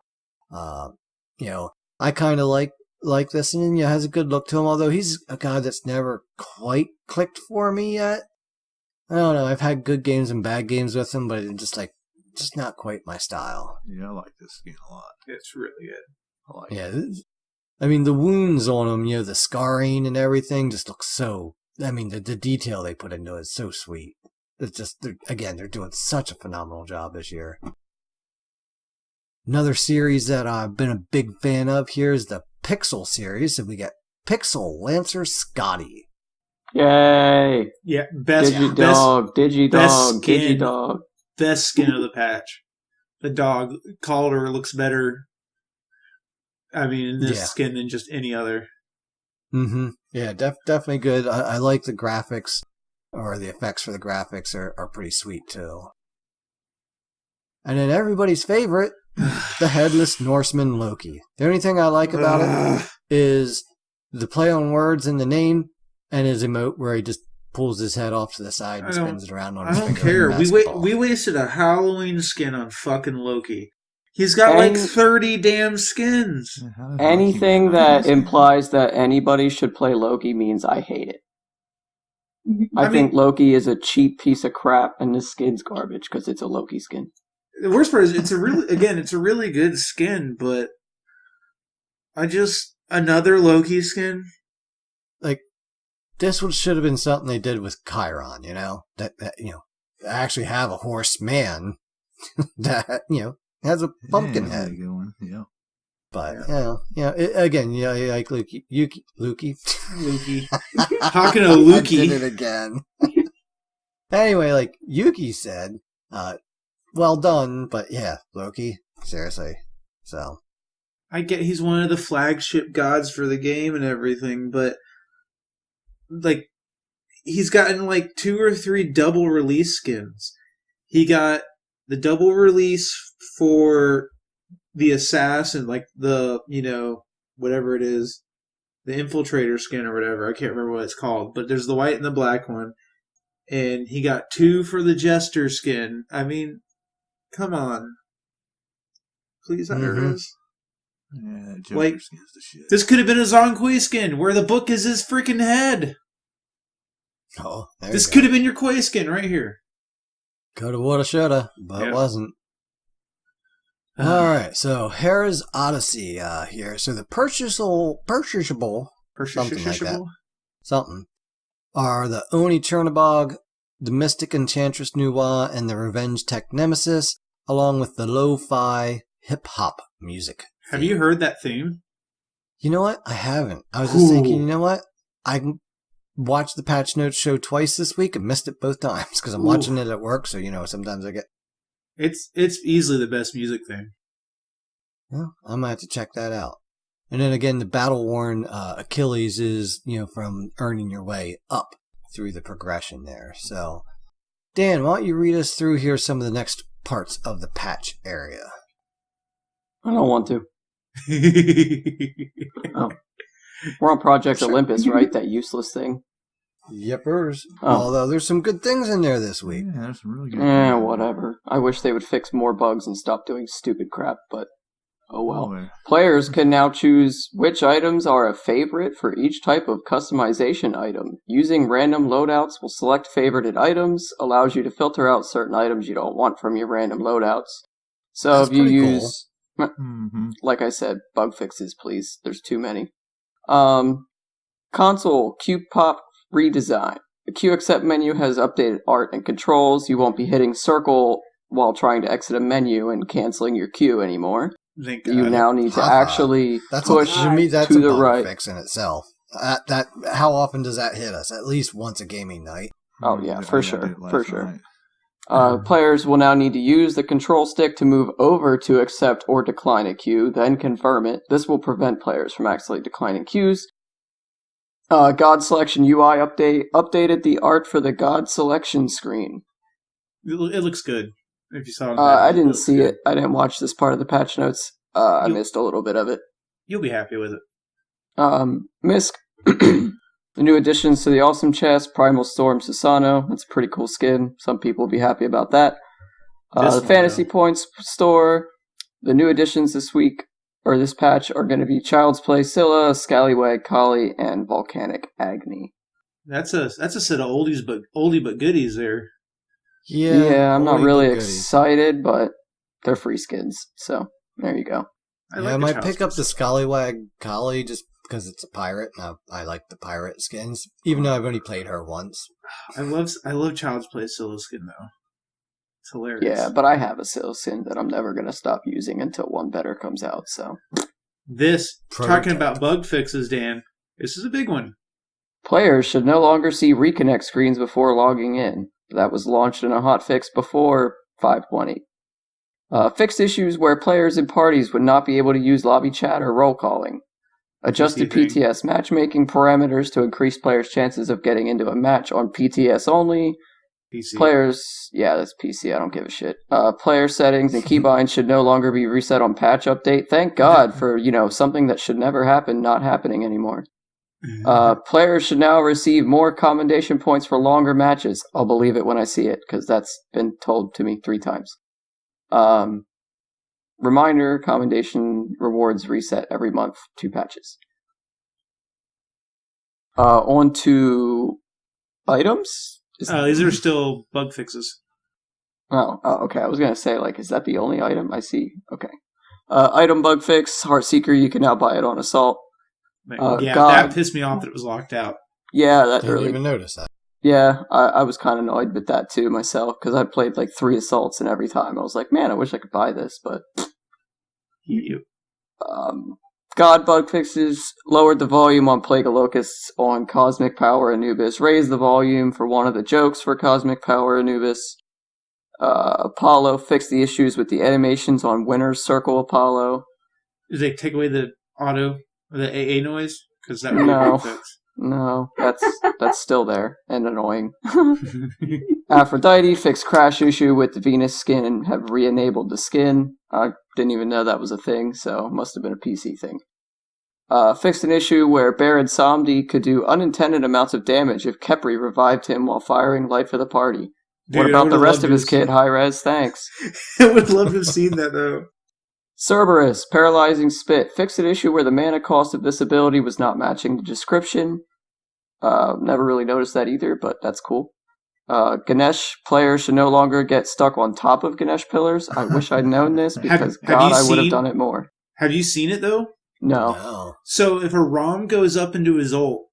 I kind of like this, and has a good look to him, although he's a guy that's never quite clicked for me yet. I don't know. I've had good games and bad games with him, but it's just not quite my style. Yeah, I like this skin a lot. It's really good. I like it. I mean, the wounds on him, the scarring and everything just looks so... I mean, the detail they put into it is so sweet. It's just, they're doing such a phenomenal job this year. Another series that I've been a big fan of here is the Pixel series, and we get Pixel Lancer Scotty. Yay! Yeah, best skin, Digidog. Best skin of the patch. The dog Calder looks better. I mean, in this skin than just any other. Mm-hmm. Yeah, definitely good. I like the graphics, or the effects for the graphics are pretty sweet too. And then everybody's favorite, the Headless Norseman Loki. The only thing I like about it is the play on words in the name and his emote where he just pulls his head off to the side and spins it around on his finger. I don't care. We wasted a Halloween skin on fucking Loki. He's got like 30 damn skins. Anything that implies that anybody should play Loki means I hate it. I think Loki is a cheap piece of crap and this skin's garbage because it's a Loki skin. The worst part is it's a really good skin, but another Loki skin. Like, this should have been something they did with Chiron, that actually have a horseman that, has a pumpkin head. Yeah. But, again, like Lukey. Talking to Lukey. I did it again. Anyway, like Yuki said, well done, but yeah, Loki, seriously. So, I get he's one of the flagship gods for the game and everything, but like he's gotten like 2 or 3 double release skins. He got the double release for the assassin, like the, whatever it is, the infiltrator skin or whatever. I can't remember what it's called, but there's the white and the black one. And he got 2 for the jester skin. I mean, come on. Please hire us. Yeah, Joker Like, skin's the shit. This could have been a Zonghui skin, where the book is his freaking head. Oh, This could have been your Koi skin right here. Coulda, woulda, shoulda, but it wasn't. All right, so Hera's Odyssey here. So the purchasable, something like that, something, are the Oni Chernobog, the Mystic Enchantress Nuwa, and the Revenge Tech Nemesis, along with the lo-fi hip-hop music. Have you heard that theme? You know what? I haven't. I was just thinking, you know what? I watched the patch notes show twice this week and missed it both times because I'm watching it at work, so sometimes I get... It's easily the best music theme. Well, I'm going to have to check that out. And then again, the battle-worn Achilles is, from earning your way up through the progression there. So, Dan, why don't you read us through here some of the next parts of the patch area? I don't want to. Oh. We're on Project Olympus, right? That useless thing. Yepers. Oh. Although there's some good things in there this week. Yeah, there's some really good things. Whatever. I wish they would fix more bugs and stop doing stupid crap, but oh well. Boy. Players can now choose which items are a favorite for each type of customization item. Using random loadouts will select favorited items, allows you to filter out certain items you don't want from your random loadouts. So That's if you pretty use, like I said, bug fixes, please. There's too many. Console Q Pop redesign. The Q Accept menu has updated art and controls. You won't be hitting circle while trying to exit a menu and canceling your Q anymore. Thank You God. now need to actually That's push to me, that's to a the bug right. fix in itself. That how often does that hit us? At least once a gaming night. Oh yeah, I for did sure, it last for sure. night. Players will now need to use the control stick to move over to accept or decline a queue, then confirm it. This will prevent players from accidentally declining queues. God Selection UI update updated the art for the God Selection screen. It looks good. If you saw it, I didn't see it. I didn't watch this part of the patch notes. I missed a little bit of it. You'll be happy with it. Misk. The new additions to the Awesome Chest, Primal Storm Susano. That's a pretty cool skin. Some people will be happy about that. The Fantasy Points store. The new additions this week, or this patch, are going to be Child's Play Scylla, Scallywag Collie, and Volcanic Agni. That's a set of oldie but goodies there. Yeah, I'm not really excited, but they're free skins, so there you go. I might pick up the Scallywag Collie just because it's a pirate, and I like the pirate skins, even though I've only played her once. I love Child's Play Scylla skin though. It's hilarious. Yeah, but I have a Scylla skin that I'm never going to stop using until one better comes out, so. Talking about bug fixes, Dan, this is a big one. Players should no longer see reconnect screens before logging in. That was launched in a hotfix before 5.20. Fixed issues where players in parties would not be able to use lobby chat or roll calling. Adjusted PTS matchmaking parameters to increase players' chances of getting into a match on PTS only. PC. Players, yeah, that's PC, I don't give a shit. Player settings and keybinds should no longer be reset on patch update. Thank God for, something that should never happen not happening anymore. Players should now receive more commendation points for longer matches. I'll believe it when I see it, because that's been told to me 3 times. Reminder, commendation rewards reset every month, 2 patches. On to items? These are still bug fixes. Oh, okay. I was going to say, is that the only item I see? Okay. Item bug fix, Heartseeker, you can now buy it on Assault. That pissed me off that it was locked out. Yeah, that Didn't even notice that. Yeah, I was kind of annoyed with that too myself, because I played 3 Assaults, and every time I was like, man, I wish I could buy this, but... God bug fixes, lowered the volume on Plague of Locusts on Cosmic Power Anubis, raised the volume for one of the jokes for Cosmic Power Anubis. Apollo fixed the issues with the animations on Winner's Circle Apollo. Did they take away the AA noise? Because that would be a bug fix. No, that's still there and annoying. Aphrodite fixed crash issue with the Venus skin and have re-enabled the skin. I didn't even know that was a thing, so it must have been a PC thing. Fixed an issue where Baron Samdi could do unintended amounts of damage if Kepri revived him while firing Light for the Party. Dude, what about the rest of his see- kit, Hi-Rez? Thanks. I would love to have seen that, though. Cerberus, Paralyzing Spit, fixed an issue where the mana cost of this ability was not matching the description. Never really noticed that either, but that's cool. Ganesh players should no longer get stuck on top of Ganesh pillars. I wish I'd known this, because God, I would have done it more. Have you seen it, though? No. So if a Rom goes up into his ult,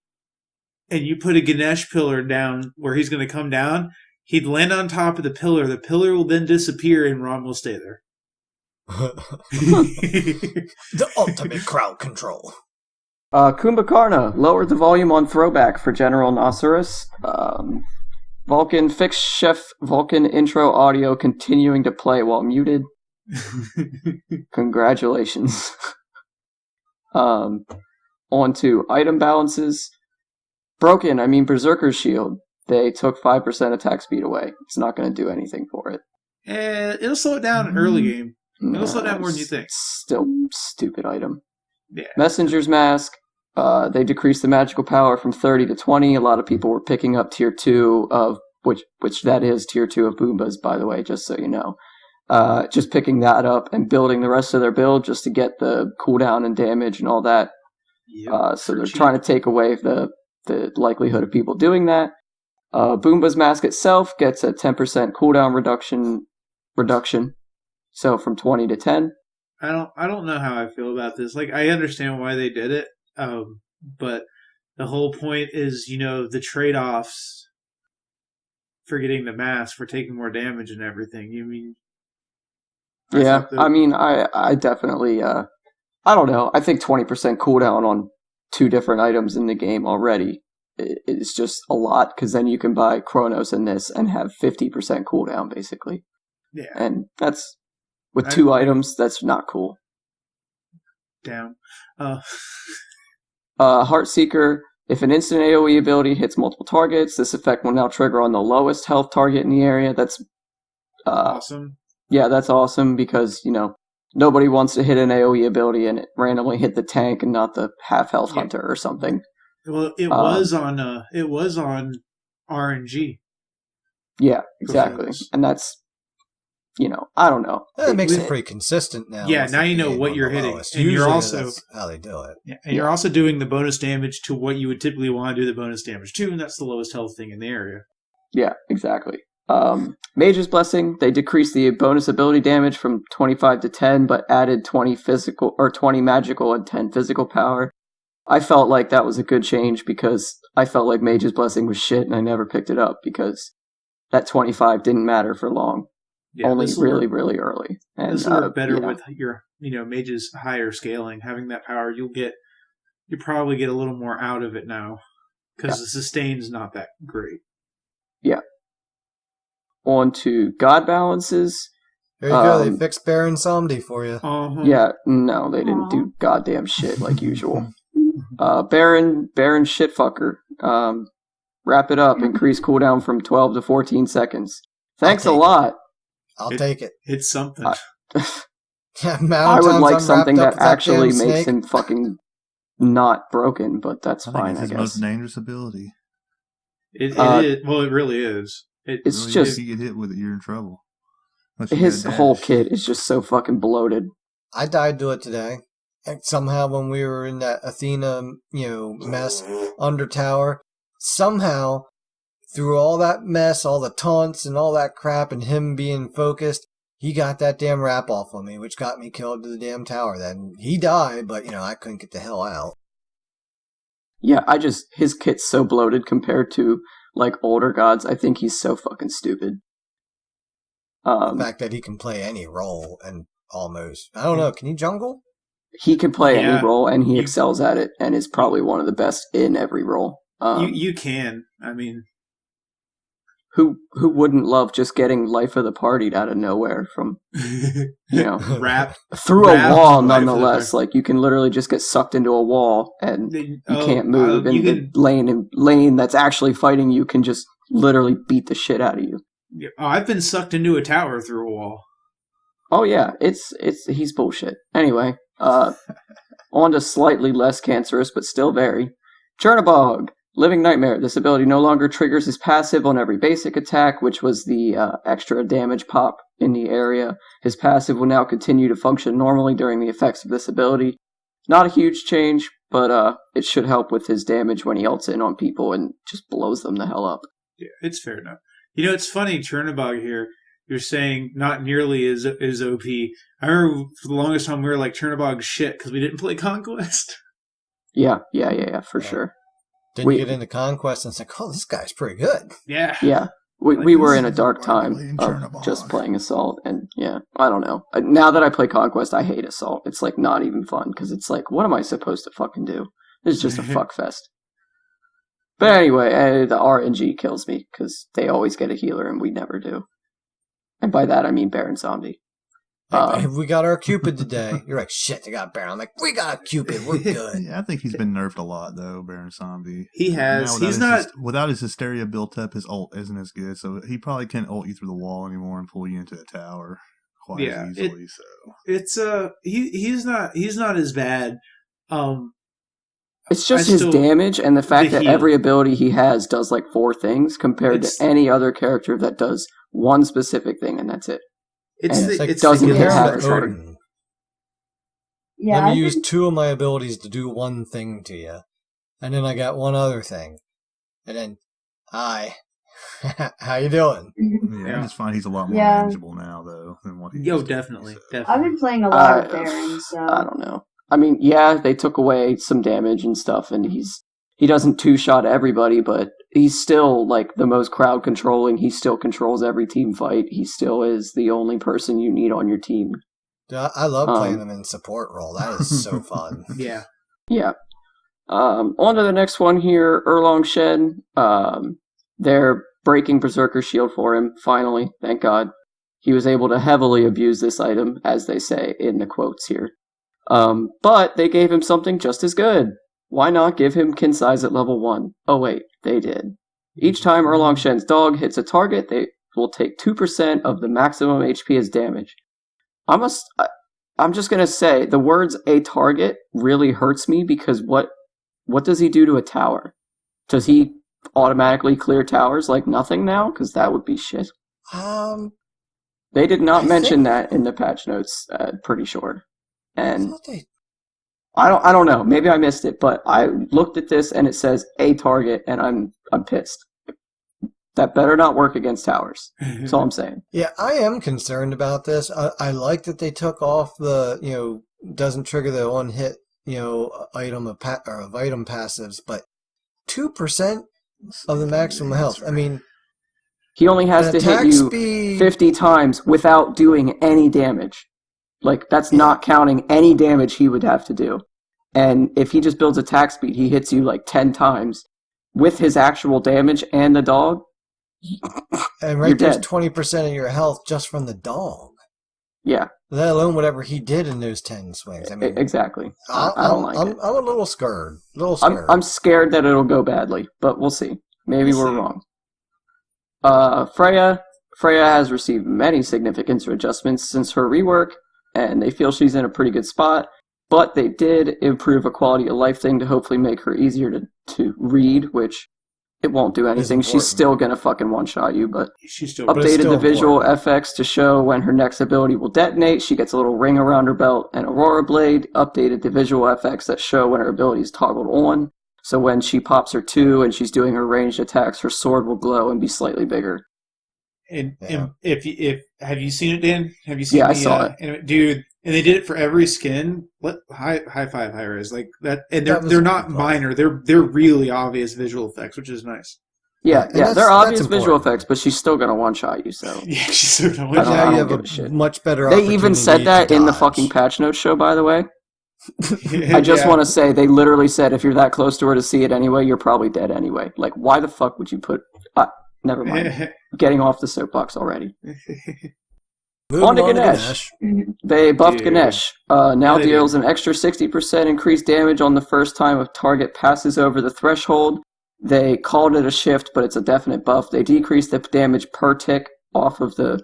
and you put a Ganesh pillar down where he's going to come down, he'd land on top of the pillar will then disappear, and Rom will stay there. The ultimate crowd control. Kumbhakarna lowered the volume on Throwback for General Nosyrus. Vulcan fixed Chef Vulcan intro audio continuing to play while muted. Congratulations. On to item balances. Berserker's Shield. They took 5% attack speed away. It's not going to do anything for it. It'll slow it down in early game. It'll slow down more than you think. Still stupid item. Yeah. Messenger's Mask. They decreased the magical power from 30 to 20. A lot of people were picking up tier 2 of which that is tier 2 of Boomba's, by the way, just so you know. Just picking that up and building the rest of their build just to get the cooldown and damage and all that. Yep, so they're trying to take away the likelihood of people doing that. Boomba's Mask itself gets a 10% cooldown reduction. So from 20 to 10. I don't know how I feel about this. Like, I understand why they did it, but the whole point is, the trade-offs for getting the mask, for taking more damage and everything. Yeah, I definitely, I don't know. I think 20% cooldown on 2 different items in the game already is just a lot, because then you can buy Chronos in this and have 50% cooldown, basically. Yeah. And that's... With 2 items, that's not cool. Down. Heartseeker. If an instant AoE ability hits multiple targets, this effect will now trigger on the lowest health target in the area. That's awesome. Yeah, that's awesome, because, nobody wants to hit an AoE ability and it randomly hit the tank and not the half-health hunter or something. Well, it was on RNG. Yeah, exactly. And that's... I don't know. That makes it pretty consistent now. Yeah, now you know what you're hitting. And you're also that's how they do it. Yeah, and you're also doing the bonus damage to what you would typically want to do the bonus damage to, and that's the lowest health thing in the area. Yeah, exactly. Mage's Blessing, they decreased the bonus ability damage from 25 to 10, but added 20 physical or 20 magical and 10 physical power. I felt like that was a good change, because I felt like Mage's Blessing was shit and I never picked it up, because that 25 didn't matter for long. Yeah, only really, really early. And this will work better with your, Mage's higher scaling. Having that power, you probably get a little more out of it now, because the sustain's not that great. Yeah. On to God balances. There you go. They fixed Baron Samdi for you. Uh-huh. Yeah, no, they didn't do goddamn shit like usual. Baron Shitfucker. Wrap it up. Increase cooldown from 12 to 14 seconds. Thanks a lot. I'll take it. It's something. I would like something that actually makes him fucking not broken, but that's fine, I guess. It's his most dangerous ability. It is. Well, it really is. It's really, just... If you get hit with it, you're in trouble. His whole kit is just so fucking bloated. I died to it today. And somehow when we were in that Athena, mess under tower, somehow... through all that mess, all the taunts and all that crap and him being focused, he got that damn wrap off on me, which got me killed to the damn tower. Then he died, but, I couldn't get the hell out. Yeah, his kit's so bloated compared to, older gods. I think he's so fucking stupid. The fact that he can play any role and almost... I don't know, can he jungle? He can play any role, and he excels at it, and is probably one of the best in every role. You can. who wouldn't love just getting life of the partied out of nowhere from, Rap through Rap a wall, Life of the nonetheless. Like, you can literally just get sucked into a wall and you can't move, and the lane that's actually fighting you can just literally beat the shit out of you. I've been sucked into a tower through a wall. Oh yeah, he's bullshit. Anyway, on to slightly less cancerous, but still very. Chernabog, Living Nightmare. This ability no longer triggers his passive on every basic attack, which was the extra damage pop in the area. His passive will now continue to function normally during the effects of this ability. Not a huge change, but it should help with his damage when he ults in on people and just blows them the hell up. Yeah, it's fair enough. It's funny, Chernabog here. You're saying not nearly as OP. I remember for the longest time we were like Chernabog shit because we didn't play Conquest. Yeah, for sure. Then you get into Conquest and it's like, oh, this guy's pretty good. Yeah. Yeah. We were in a dark time of just playing Assault, and yeah, I don't know. Now that I play Conquest, I hate Assault. It's like not even fun because it's like, what am I supposed to fucking do? This is just a fuck fest. But anyway, the RNG kills me because they always get a healer and we never do. And by that I mean Baron Zombie. We got our Cupid today. You're like, shit, they got Baron. I'm like, we got a Cupid. We're good. Yeah, I think he's been nerfed a lot, though, Baron Zombie. He has. He's not... Without his hysteria built up, his ult isn't as good, so he probably can't ult you through the wall anymore and pull you into a tower quite as easily. It's he's not as bad. It's just his damage and the fact that every ability he has does like 4 things compared to any other character that does one specific thing, and that's it. It doesn't hit half as hard. Yeah, Let me use 2 of my abilities to do one thing to you. And then I got one other thing. And then, hi. How you doing? Yeah, I just find he's a lot more manageable now, though, than what he used to be, definitely. I've been playing a lot of Baron, so... I don't know. I mean, yeah, they took away some damage and stuff, and he doesn't 2-shot everybody, but he's still, like, the most crowd controlling. He still controls every team fight. He still is the only person you need on your team. I love playing him in support role. That is so fun. Yeah. Yeah. On to the next one here, Erlong Shen. They're breaking Berserker Shield for him, finally, thank God. He was able to heavily abuse this item, as they say in the quotes here. But they gave him something just as good. Why not give him kin size at level 1? Oh wait, they did. Each time Erlong Shen's dog hits a target, they will take 2% of the maximum HP as damage. I'm just gonna say, the words "a target" really hurts me because what does he do to a tower? Does he automatically clear towers like nothing now? Because that would be shit. They did not mention that in the patch notes, pretty sure. And I don't know. Maybe I missed it, but I looked at this and it says "a target," and I'm pissed. That better not work against towers. That's all I'm saying. Yeah, I am concerned about this. I like that they took off the doesn't trigger the one hit item of item passives, but 2% of the maximum health. I mean, he only has to hit you 50 times without doing any damage. Like, that's not counting any damage he would have to do. And if he just builds attack speed, he hits you like 10 times with his actual damage and the dog. And right there's 20% of your health just from the dog. Yeah. Let alone whatever he did in those 10 swings. I mean, exactly. I don't like it. I'm a little scared. I'm scared that it'll go badly, but we'll see. Maybe we're wrong. Freya has received many significant adjustments since her rework, and they feel she's in a pretty good spot, but they did improve a quality of life thing to hopefully make her easier to read, which it won't do anything. She's still going to fucking one-shot you, but she's still updated the visual FX to show when her next ability will detonate. She gets a little ring around her belt and Aurora Blade. Updated the visual FX that show when her ability is toggled on. So when she pops her 2 and she's doing her ranged attacks, her sword will glow and be slightly bigger. And if have you seen it, Dan? Have you seen? Yeah, I saw it, dude. And they did it for every skin. High five, high res like that. And they're not minor. They're really obvious visual effects, which is nice. Yeah, they're obvious visual effects, but she's still gonna one shot you. So yeah, she's still gonna one shot. Yeah, you have a much better. They even said that in the fucking patch notes show, by the way. I just want to say they literally said if you're that close to her to see it anyway, you're probably dead anyway. Like, why the fuck would you put? Never mind. Getting off the soapbox already. Moving On to Ganesh. They buffed Dude. Ganesh. Now Yeah, they deals did. an extra 60% increased damage on the first time a target passes over the threshold. They called it a shift, but it's a definite buff. They decreased the damage per tick off of the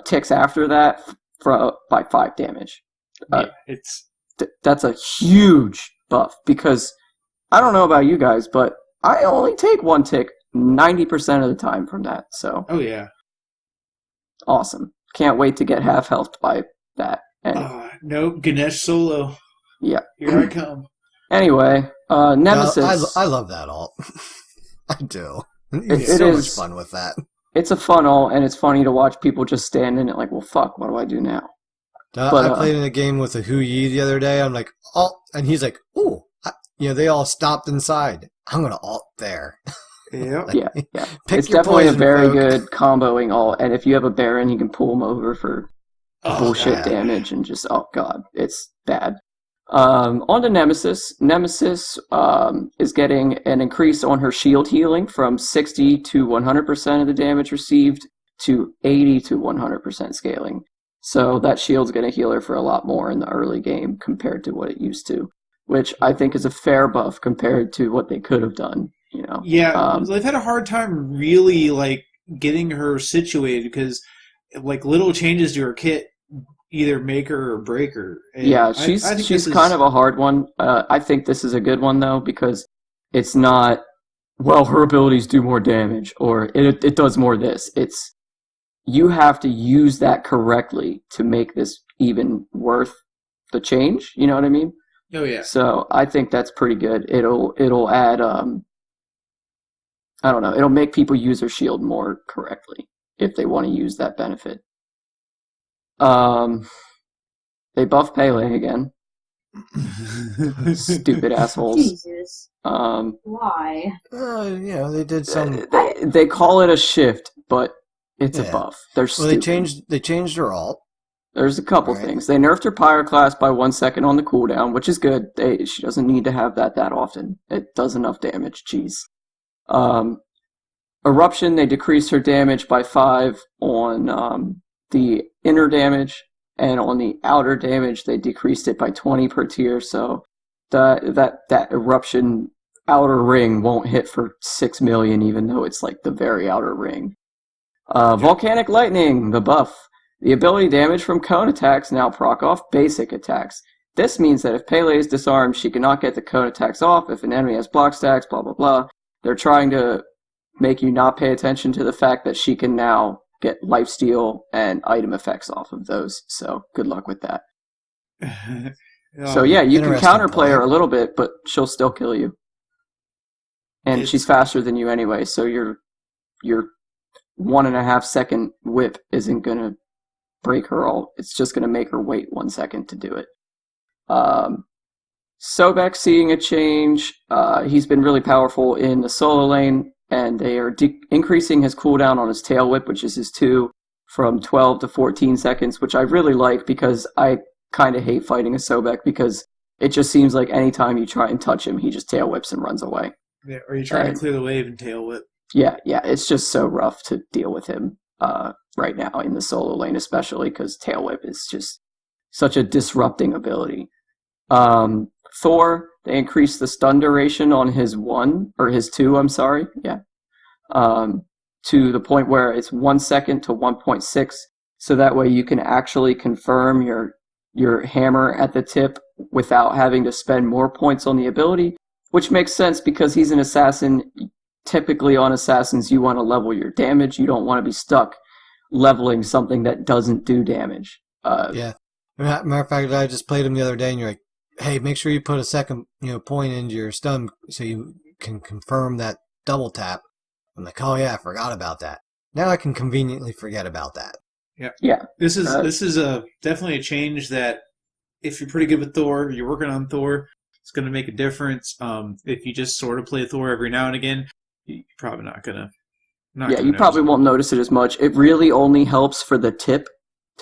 ticks after that by 5 damage. Yeah, it's That's a huge buff because I don't know about you guys, but I only take 1 tick 90% of the time from that. So oh yeah. awesome. Can't wait to get half health by that. And Nope, Ganesh solo. yeah. Here I come. Anyway, Nemesis. I love that alt. I do. It So much is- fun with that. It's a fun alt, and it's funny to watch people just stand in it like, well, fuck, what do I do now? I played in a game with a Hu Yi the other day. I'm like, alt, and he's like, ooh, they all stopped inside. I'm gonna alt there. Yep. Yeah. Pick It's your definitely poison, a very folk. good comboing alt, and if you have a Baron, you can pull him over for bullshit God. damage and just, oh god, it's bad. On to Nemesis. Nemesis is getting an increase on her shield healing from 60 to 100% of the damage received to 80 to 100% scaling. So that shield's going to heal her for a lot more in the early game compared to what it used to, which I think is a fair buff compared to what they could have done. Yeah, they've had a hard time really getting her situated because little changes to her kit either make her or break her. And Yeah, I think she's this is- kind of a hard one. I think this is a good one though because it's not, well, her abilities do more damage or it does more this. It's you have to use that correctly to make this even worth the change. You know what I mean? Oh yeah. So I think that's pretty good. It'll add I don't know. It'll make people use their shield more correctly if they want to use that benefit. They buff Pele again. Stupid assholes. Jesus. Um, Why? They did some. they call it a shift, but it's a Yeah. buff. They're Well, stupid. they changed her alt. There's a couple Right. things. They nerfed her Pyroclast by 1 second on the cooldown, which is good. She doesn't need to have that often. It does enough damage. Jeez. Eruption, they decreased her damage by 5 on the inner damage, and on the outer damage, they decreased it by 20 per tier. So that eruption outer ring won't hit for 6 million, even though it's the very outer ring. Volcanic Lightning, the buff. The ability damage from cone attacks now proc off basic attacks. This means that if Pele is disarmed, she cannot get the cone attacks off if an enemy has block stacks, blah, blah, blah. They're trying to make you not pay attention to the fact that she can now get lifesteal and item effects off of those. So good luck with that. So yeah, you can Interesting counterplay her point. a little bit, but she'll still kill you. And It's- she's faster than you anyway, so your 1.5 second whip isn't gonna break her ult. It's just gonna make her wait 1 second to do it. Sobek seeing a change. He's been really powerful in the solo lane, and they are increasing his cooldown on his tail whip, which is his 2, from 12 to 14 seconds, which I really like because I kind of hate fighting a Sobek because it just seems like anytime you try and touch him, he just tail whips and runs away. Yeah, or you trying to clear the wave and tail whip. Yeah, it's just so rough to deal with him right now in the solo lane, especially because tail whip is just such a disrupting ability. Thor, they increased the stun duration on his 2, I'm sorry, to the point where it's 1 second to 1.6, so that way you can actually confirm your hammer at the tip without having to spend more points on the ability, which makes sense because he's an assassin. Typically on assassins, you want to level your damage. You don't want to be stuck leveling something that doesn't do damage. Yeah. Matter of fact, I just played him the other day, and you're like, hey, make sure you put a second point into your stun so you can confirm that double tap. I'm like, oh yeah, I forgot about that. Now I can conveniently forget about that. Yeah. This is definitely a change that if you're pretty good with Thor, you're working on Thor, it's going to make a difference. If you just sort of play Thor every now and again, you're probably not gonna. You probably won't notice it as much. It really only helps for the tip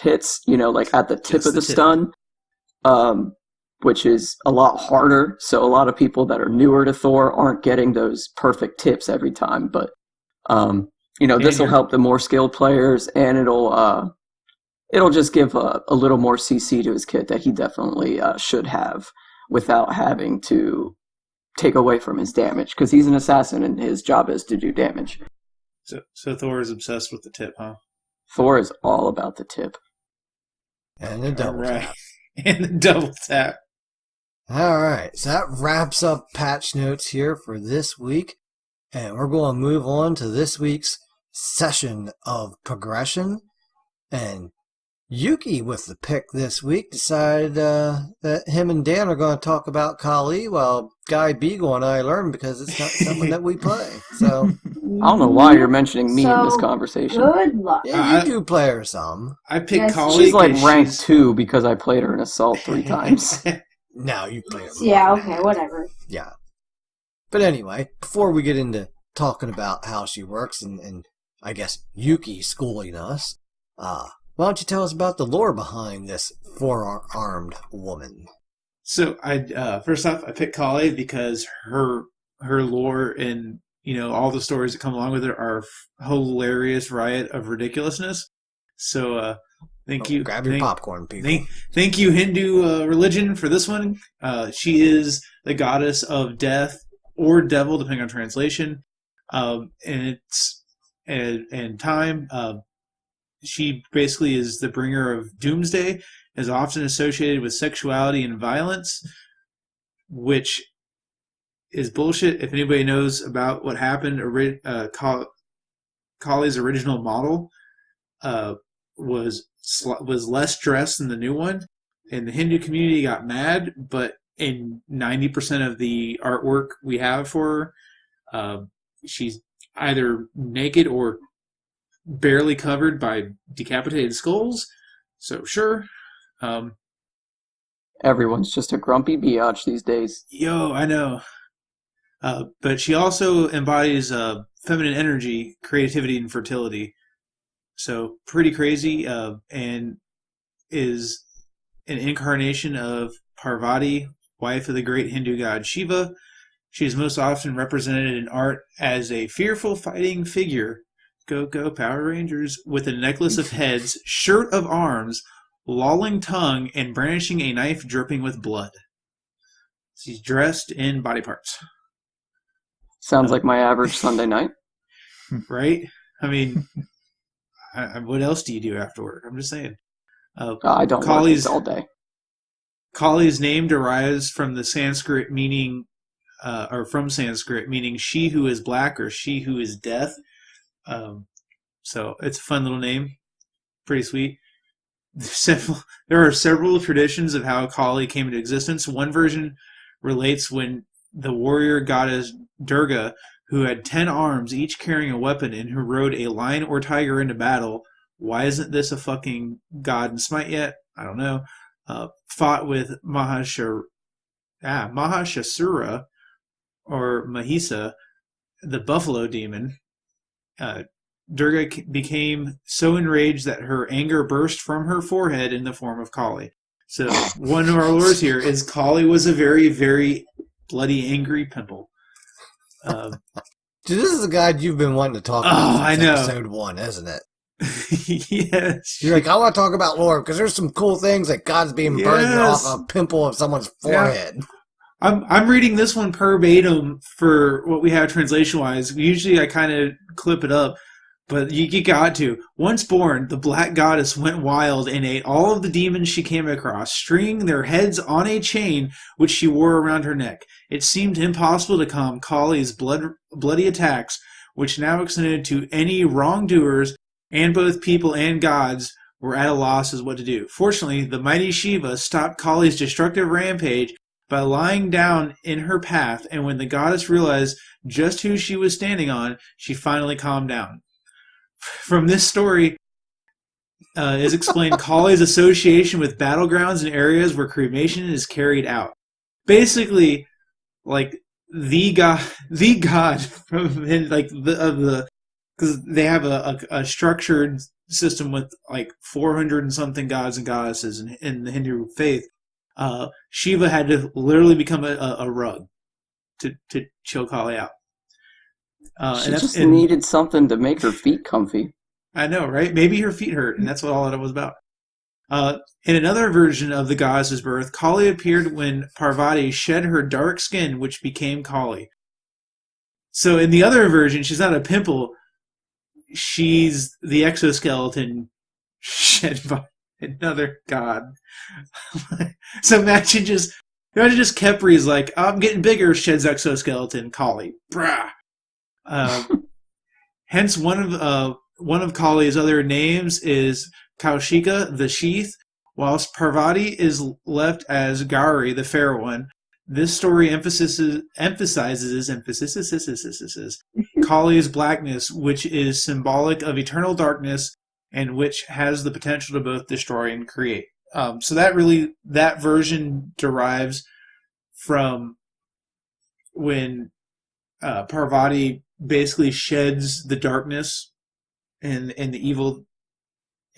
hits, at the tip Just of the the tip. stun, which is a lot harder. So a lot of people that are newer to Thor aren't getting those perfect tips every time. But this will help the more skilled players, and it'll just give a little more CC to his kit that he definitely should have without having to take away from his damage, because he's an assassin and his job is to do damage. So Thor is obsessed with the tip, huh? Thor is all about the tip. And the double tap. And the double tap. All right, so that wraps up patch notes here for this week. And we're going to move on to this week's session of progression. And Yuki, with the pick this week, decided that him and Dan are going to talk about Kali, while Guy Beagle and I learn because it's not something that we play. So I don't know why you're mentioning me in this conversation. Good luck. yeah, you do play her some. I picked Yes. Kali. She's like rank 2 because I played her in Assault 3 times. No, you play her. Yeah, okay, whatever. Yeah. But anyway, before we get into talking about how she works and I guess Yuki schooling us, why don't you tell us about the lore behind this four-armed woman? So I first off, I picked Kali because her lore and all the stories that come along with it are hilarious riot of ridiculousness. So thank you. Grab your popcorn, people. Thank you, Hindu religion, for this one. She is the goddess of death or devil, depending on translation, and time. She basically is the bringer of doomsday, is often associated with sexuality and violence, which is bullshit. If anybody knows about what happened, Kali's original model was less dressed than the new one, and the Hindu community got mad, but in 90% of the artwork we have for her, she's either naked or barely covered by decapitated skulls. So sure. Everyone's just a grumpy biatch these days. Yo, I know. But she also embodies feminine energy, creativity, and fertility. So pretty crazy, and is an incarnation of Parvati, wife of the great Hindu god Shiva. She is most often represented in art as a fearful fighting figure. Go Power Rangers, with a necklace of heads, shirt of arms, lolling tongue, and brandishing a knife dripping with blood. She's dressed in body parts. Sounds like my average Sunday night. Right? I mean, what else do you do after work? I'm just saying. I don't work all day. Kali's name derives from the Sanskrit meaning, or from Sanskrit meaning she who is black or she who is death. So it's a fun little name. Pretty sweet. There are several traditions of how Kali came into existence. One version relates when the warrior goddess Durga, who had 10 arms, each carrying a weapon, and who rode a lion or tiger into battle. Why isn't this a fucking god in Smite yet? I don't know. Fought with Mahashasura or Mahisa, the buffalo demon. Durga became so enraged that her anger burst from her forehead in the form of Kali. So one of our lores here is Kali was a very, very bloody, angry pimple. Dude, this is the guy you've been wanting to talk about since episode 1, isn't it? Yes. You're like, I want to talk about lore because there's some cool things like God's being burned off a pimple of someone's forehead. Yeah. I'm reading this one verbatim for what we have translation-wise. Usually I kind of clip it up, but you got to. Once born, the black goddess went wild and ate all of the demons she came across, stringing their heads on a chain which she wore around her neck. It seemed impossible to calm Kali's bloody attacks, which now extended to any wrongdoers, and both people and gods were at a loss as what to do. Fortunately, the mighty Shiva stopped Kali's destructive rampage by lying down in her path, and when the goddess realized just who she was standing on, she finally calmed down. From this story is explained Kali's association with battlegrounds and areas where cremation is carried out. Basically, like the god from because they have a structured system with like 400 and something gods and goddesses in the Hindu faith. Shiva had to literally become a rug to chill Kali out. She just needed something to make her feet comfy. I know, right? Maybe her feet hurt, and that's what all that was about. In another version of the goddess's birth, Kali appeared when Parvati shed her dark skin, which became Kali. So in the other version, she's not a pimple. She's the exoskeleton shed by another god. So imagine just Kepri's like, I'm getting bigger, sheds exoskeleton, Kali. Brah. Hence, one of Kali's other names is Kaushika, the sheath, whilst Parvati is left as Gauri, the fair one. This story emphasizes Kali's blackness, which is symbolic of eternal darkness and which has the potential to both destroy and create. So that version derives from when Parvati basically sheds the darkness and the evil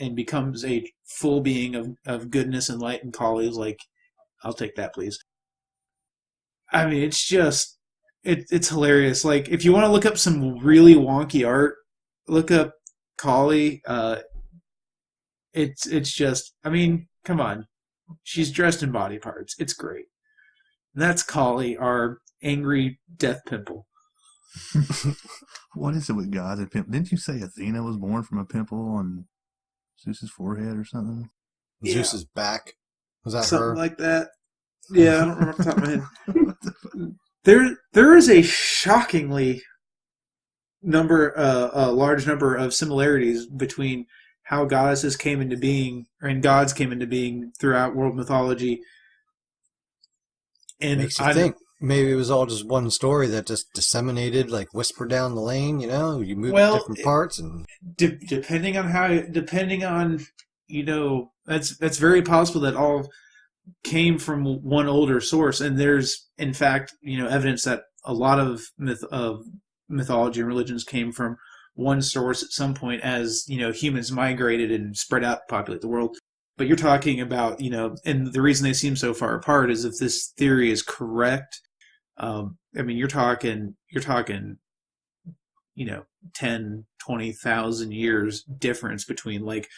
and becomes a full being of goodness and light, and Kali is like, I'll take that, please. I mean, it's just, it's hilarious. Like, if you want to look up some really wonky art, look up Kali. It's just, I mean, come on. She's dressed in body parts. It's great. And that's Kali, our angry death pimple. What is it with gods and pimples? Didn't you say Athena was born from a pimple on Zeus's forehead or something? Yeah. Zeus's back? Was that something her? like that? Yeah, I don't remember off the top of my head. There is a shockingly large number of similarities between how goddesses came into being, and gods came into being throughout world mythology. And Makes you think. Maybe it was all just one story that just disseminated, like whisper down the lane, you know? You move to different parts and... Depending on, you know, that's very possible that all came from one older source. And there's, in fact, you know, evidence that a lot of mythology and religions came from one source at some point as, you know, humans migrated and spread out to populate the world. But you're talking about, you know, and the reason they seem so far apart is if this theory is correct. I mean, you're talking, you know, 10, 20,000 years difference between like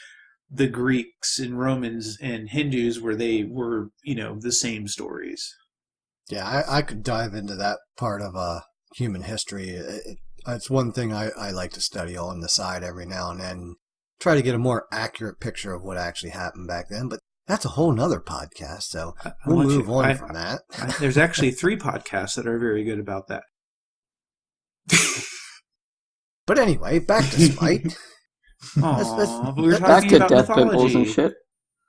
the Greeks and Romans and Hindus where they were, you know, the same stories. Yeah, I could dive into that part of human history. It's one thing I like to study on the side every now and then. Try to get a more accurate picture of what actually happened back then, but that's a whole nother podcast, so we'll move on from that. There's actually 3 podcasts that are very good about that. But anyway, back to Spite. Back to death pimples and shit.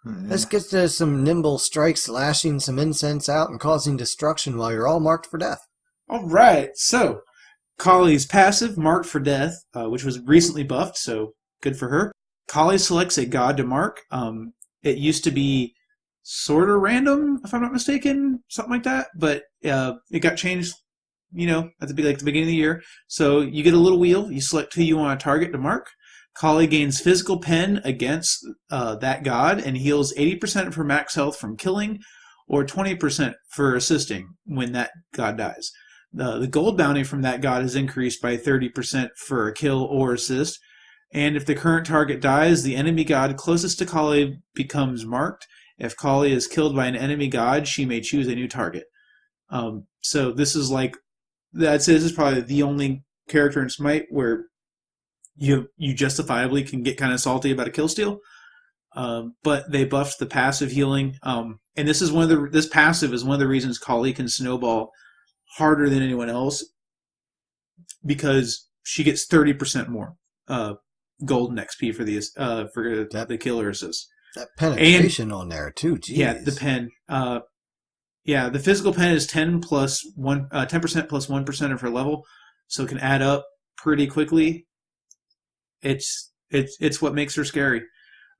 Let's get to some nimble strikes, lashing some incense out and causing destruction while you're all marked for death. All right, so Kali's passive, marked for death, which was recently buffed, so good for her. Kali selects a god to mark. It used to be sort of random, if I'm not mistaken, something like that. But it got changed, you know, at the beginning of the year. So you get a little wheel. You select who you want to target to mark. Kali gains physical pen against that god and heals 80% of her max health from killing, or 20% for assisting when that god dies. The gold bounty from that god is increased by 30% for a kill or assist. And if the current target dies, the enemy god closest to Kali becomes marked. If Kali is killed by an enemy god, she may choose a new target. So this is like, I'd say this is probably the only character in Smite where you justifiably can get kind of salty about a kill steal. But they buffed the passive healing. And this passive is one of the reasons Kali can snowball harder than anyone else, because she gets 30% more golden XP for the killer assist. That penetration on there too. Geez. Yeah, the pen. The physical pen is 10% plus 1% of her level, so it can add up pretty quickly. It's what makes her scary.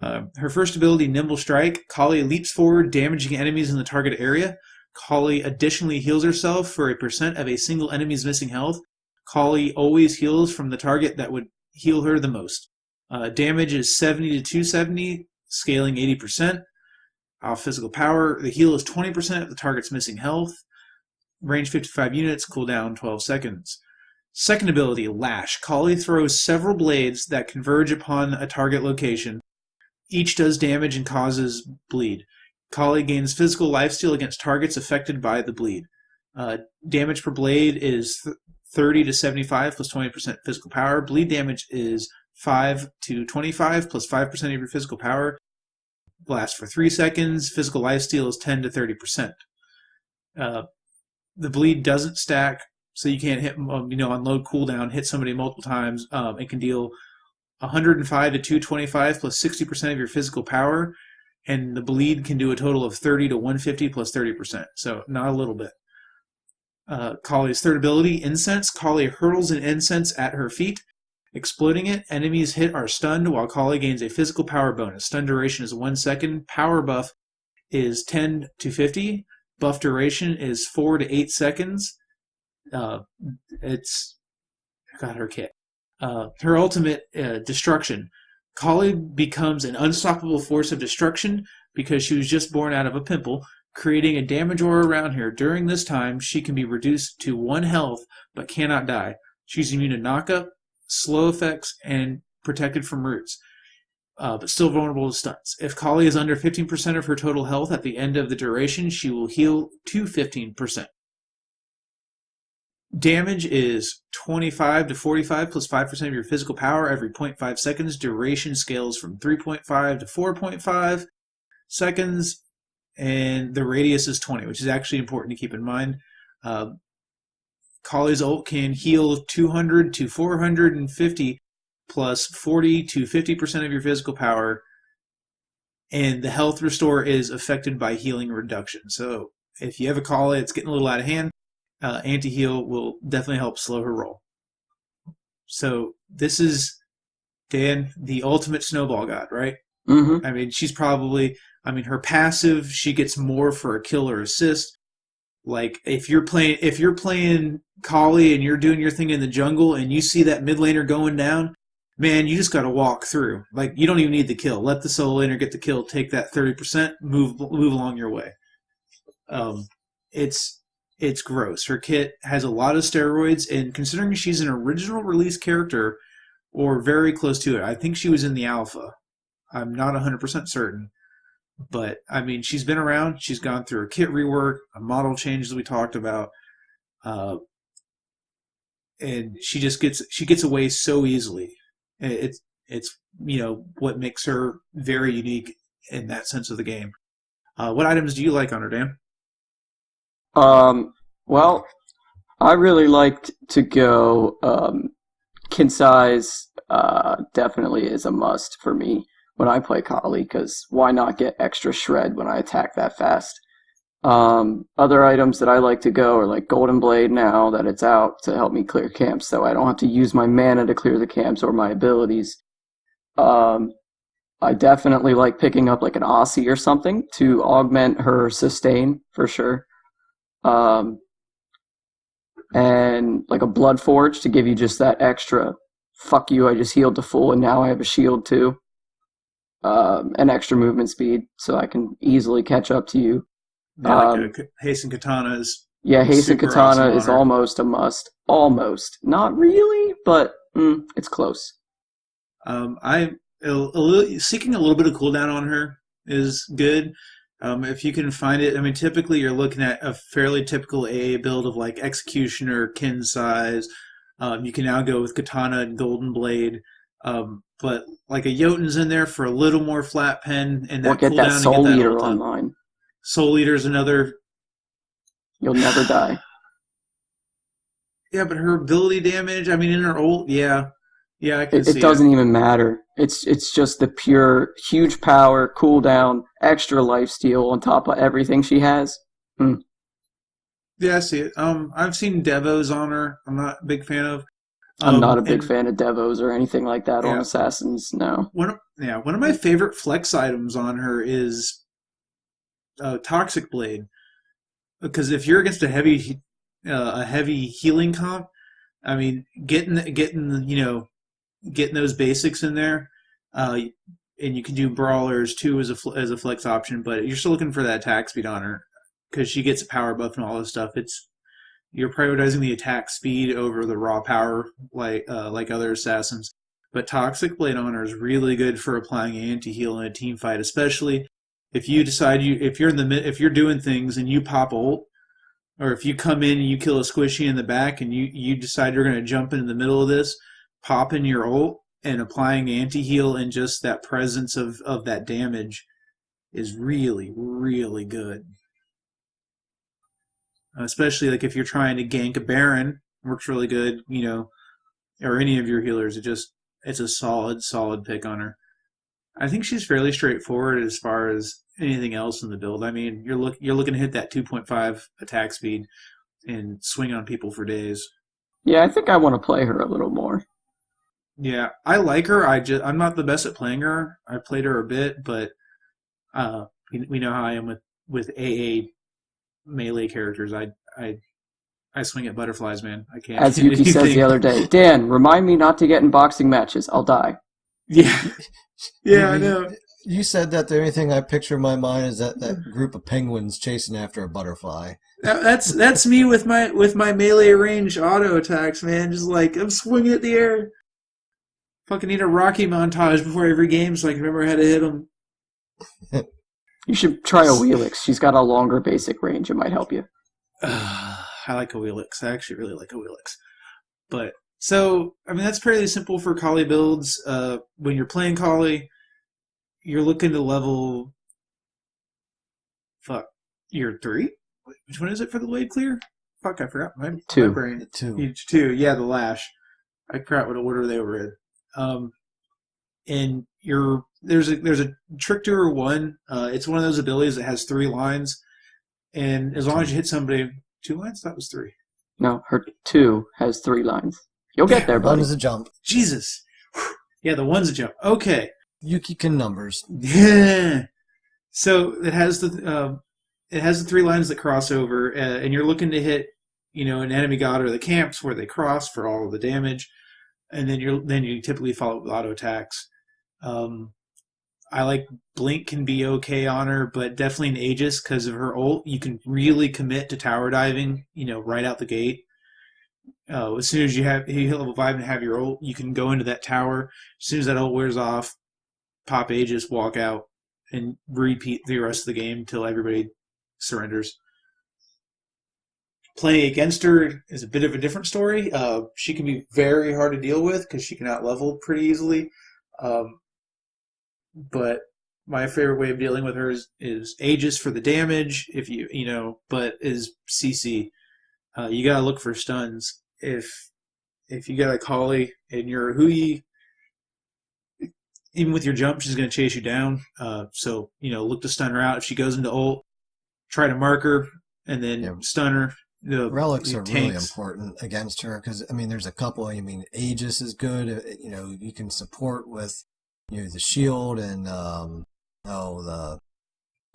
Her first ability, Nimble Strike, Kali leaps forward, damaging enemies in the target area. Kali additionally heals herself for a percent of a single enemy's missing health. Kali always heals from the target that would heal her the most. Damage is 70 to 270, scaling 80%. Physical power, the heal is 20% of the target's missing health. Range 55 units, cooldown 12 seconds. Second ability, Lash. Kali throws several blades that converge upon a target location. Each does damage and causes bleed. Kali gains physical lifesteal against targets affected by the bleed. Damage per blade is 30 to 75 plus 20% physical power. Bleed damage is 5 to 25 plus 5% of your physical power. Lasts for 3 seconds. Physical lifesteal is 10 to 30%. The bleed doesn't stack, so you can't hit, on low cooldown, hit somebody multiple times. It can deal 105 to 225 plus 60% of your physical power, and the bleed can do a total of 30 to 150 plus 30%, so not a little bit. Kali's third ability, Incense. Kali hurls an incense at her feet. Exploding it, enemies hit are stunned while Kali gains a physical power bonus. Stun duration is 1 second. Power buff is 10 to 50. Buff duration is 4 to 8 seconds. It's got her kit. Her ultimate, Destruction. Kali becomes an unstoppable force of destruction because she was just born out of a pimple, creating a damage aura around her. During this time, she can be reduced to 1 health but cannot die. She's immune to knockup, slow effects, and protected from roots, but still vulnerable to stuns. If Kali is under 15% of her total health at the end of the duration, she will heal to 15%. Damage is 25 to 45 plus 5% of your physical power every 0.5 seconds. Duration scales from 3.5 to 4.5 seconds, and the radius is 20, which is actually important to keep in mind. Kali's ult can heal 200 to 450 plus 40 to 50% of your physical power, and the health restore is affected by healing reduction. So if you have a Kali it's getting a little out of hand, anti-heal will definitely help slow her roll. So this is, Dan, the ultimate snowball god, right? Mm-hmm. I mean, she's probably, her passive, she gets more for a kill or assist. Like, if you're playing Kali and you're doing your thing in the jungle and you see that mid laner going down, man, you just got to walk through. Like, you don't even need the kill. Let the solo laner get the kill, take that 30%, move along your way. It's gross. Her kit has a lot of steroids, and considering she's an original release character, or very close to it, I think she was in the alpha. I'm not 100% certain. But, she's been around. She's gone through a kit rework, a model change that we talked about. And she gets away so easily. It's what makes her very unique in that sense of the game. What items do you like on her, Dan? Well, I really liked to go, kin size, definitely is a must for me when I play Kali, because why not get extra shred when I attack that fast? Other items that I like to go are like Golden Blade now that it's out to help me clear camps, so I don't have to use my mana to clear the camps or my abilities. I definitely like picking up like an Aussie or something to augment her sustain for sure. And like a Blood Forge to give you just that extra, fuck you, I just healed to full and now I have a shield too. And extra movement speed, so I can easily catch up to you. Yeah, Hasten Katana is... Yeah, Hasten Katana awesome is almost a must. Almost. Not really, but it's close. I'm seeking a little bit of cooldown on her is good. If you can find it, typically you're looking at a fairly typical AA build of like Executioner, Kin size. You can now go with Katana and Golden Blade. But like a Jotun's in there for a little more flat pen and that or get cooldown that Soul to get Eater that online. Soul Eater's another. You'll never die. Yeah, but her ability damage, in her ult, yeah, I can see it doesn't even matter. It's just the pure huge power, cooldown, extra lifesteal on top of everything she has. Yeah, I see it. I've seen Devos on her. I'm not a big fan of. I'm not a big fan of Devos or anything like that on Assassins, no. One of my favorite flex items on her is Toxic Blade. Because if you're against a heavy healing comp, getting those basics in there, and you can do brawlers too as a flex option, but you're still looking for that attack speed on her because she gets a power buff and all this stuff. you're prioritizing the attack speed over the raw power like other assassins. But Toxic Blade Honor is really good for applying anti-heal in a team fight, especially if you decide if you're doing things and you pop ult, or if you come in and you kill a squishy in the back and you decide you're going to jump in the middle of this, pop in your ult and applying anti-heal and just that presence of that damage is really, really good. Especially like if you're trying to gank a Baron, works really good, or any of your healers. It's a solid pick on her. I think she's fairly straightforward as far as anything else in the build. I mean, you're looking to hit that 2.5 attack speed and swing on people for days. Yeah, I think I want to play her a little more. Yeah, I like her. I'm not the best at playing her. I've played her a bit, but we know how I am with AA melee characters. I swing at butterflies, man. I can't. As Yuki says the other day, Dan, remind me not to get in boxing matches. I'll die. Yeah, yeah, I know. You said that the only thing I picture in my mind is that group of penguins chasing after a butterfly. That's me with my melee range auto attacks, man. Just like I'm swinging at the air. Fucking need a Rocky montage before every game so I can remember how to hit them. You should try a Wheelix. She's got a longer basic range. It might help you. I like a Wheelix. I actually really like a Wheelix. But, so, I mean, that's fairly simple for Kali builds. When you're playing Kali, you're looking to level... You're 3? Which one is it for the Blade Clear? I forgot. My brain. 2. 2, yeah, the Lash. I forgot what order they were in. And there's a trick to her 1. It's one of those abilities that has 3 lines. And as long as you hit somebody... 2 lines? That was 3. No, her 2 has 3 lines. You'll get there, buddy. 1 is a jump. Jesus. Yeah, the 1's a jump. Okay. Yuki can numbers. Yeah. So it has the 3 lines that cross over, and you're looking to hit, an enemy god or the camps where they cross for all of the damage, and then you typically follow it with auto attacks. I like Blink can be okay on her, but definitely an Aegis because of her ult. You can really commit to tower diving, right out the gate. As soon as you hit level 5 and have your ult, you can go into that tower. As soon as that ult wears off, pop Aegis, walk out, and repeat the rest of the game until everybody surrenders. Playing against her is a bit of a different story. She can be very hard to deal with because she can out-level pretty easily. But my favorite way of dealing with her is Aegis for the damage, but is CC. You gotta look for stuns. If you got a Kali and you're a Hui, even with your jump, she's gonna chase you down. So look to stun her out. If she goes into ult, try to mark her and then stun her. Relics are really important against her because there's a couple. Aegis is good. You can support with the shield and the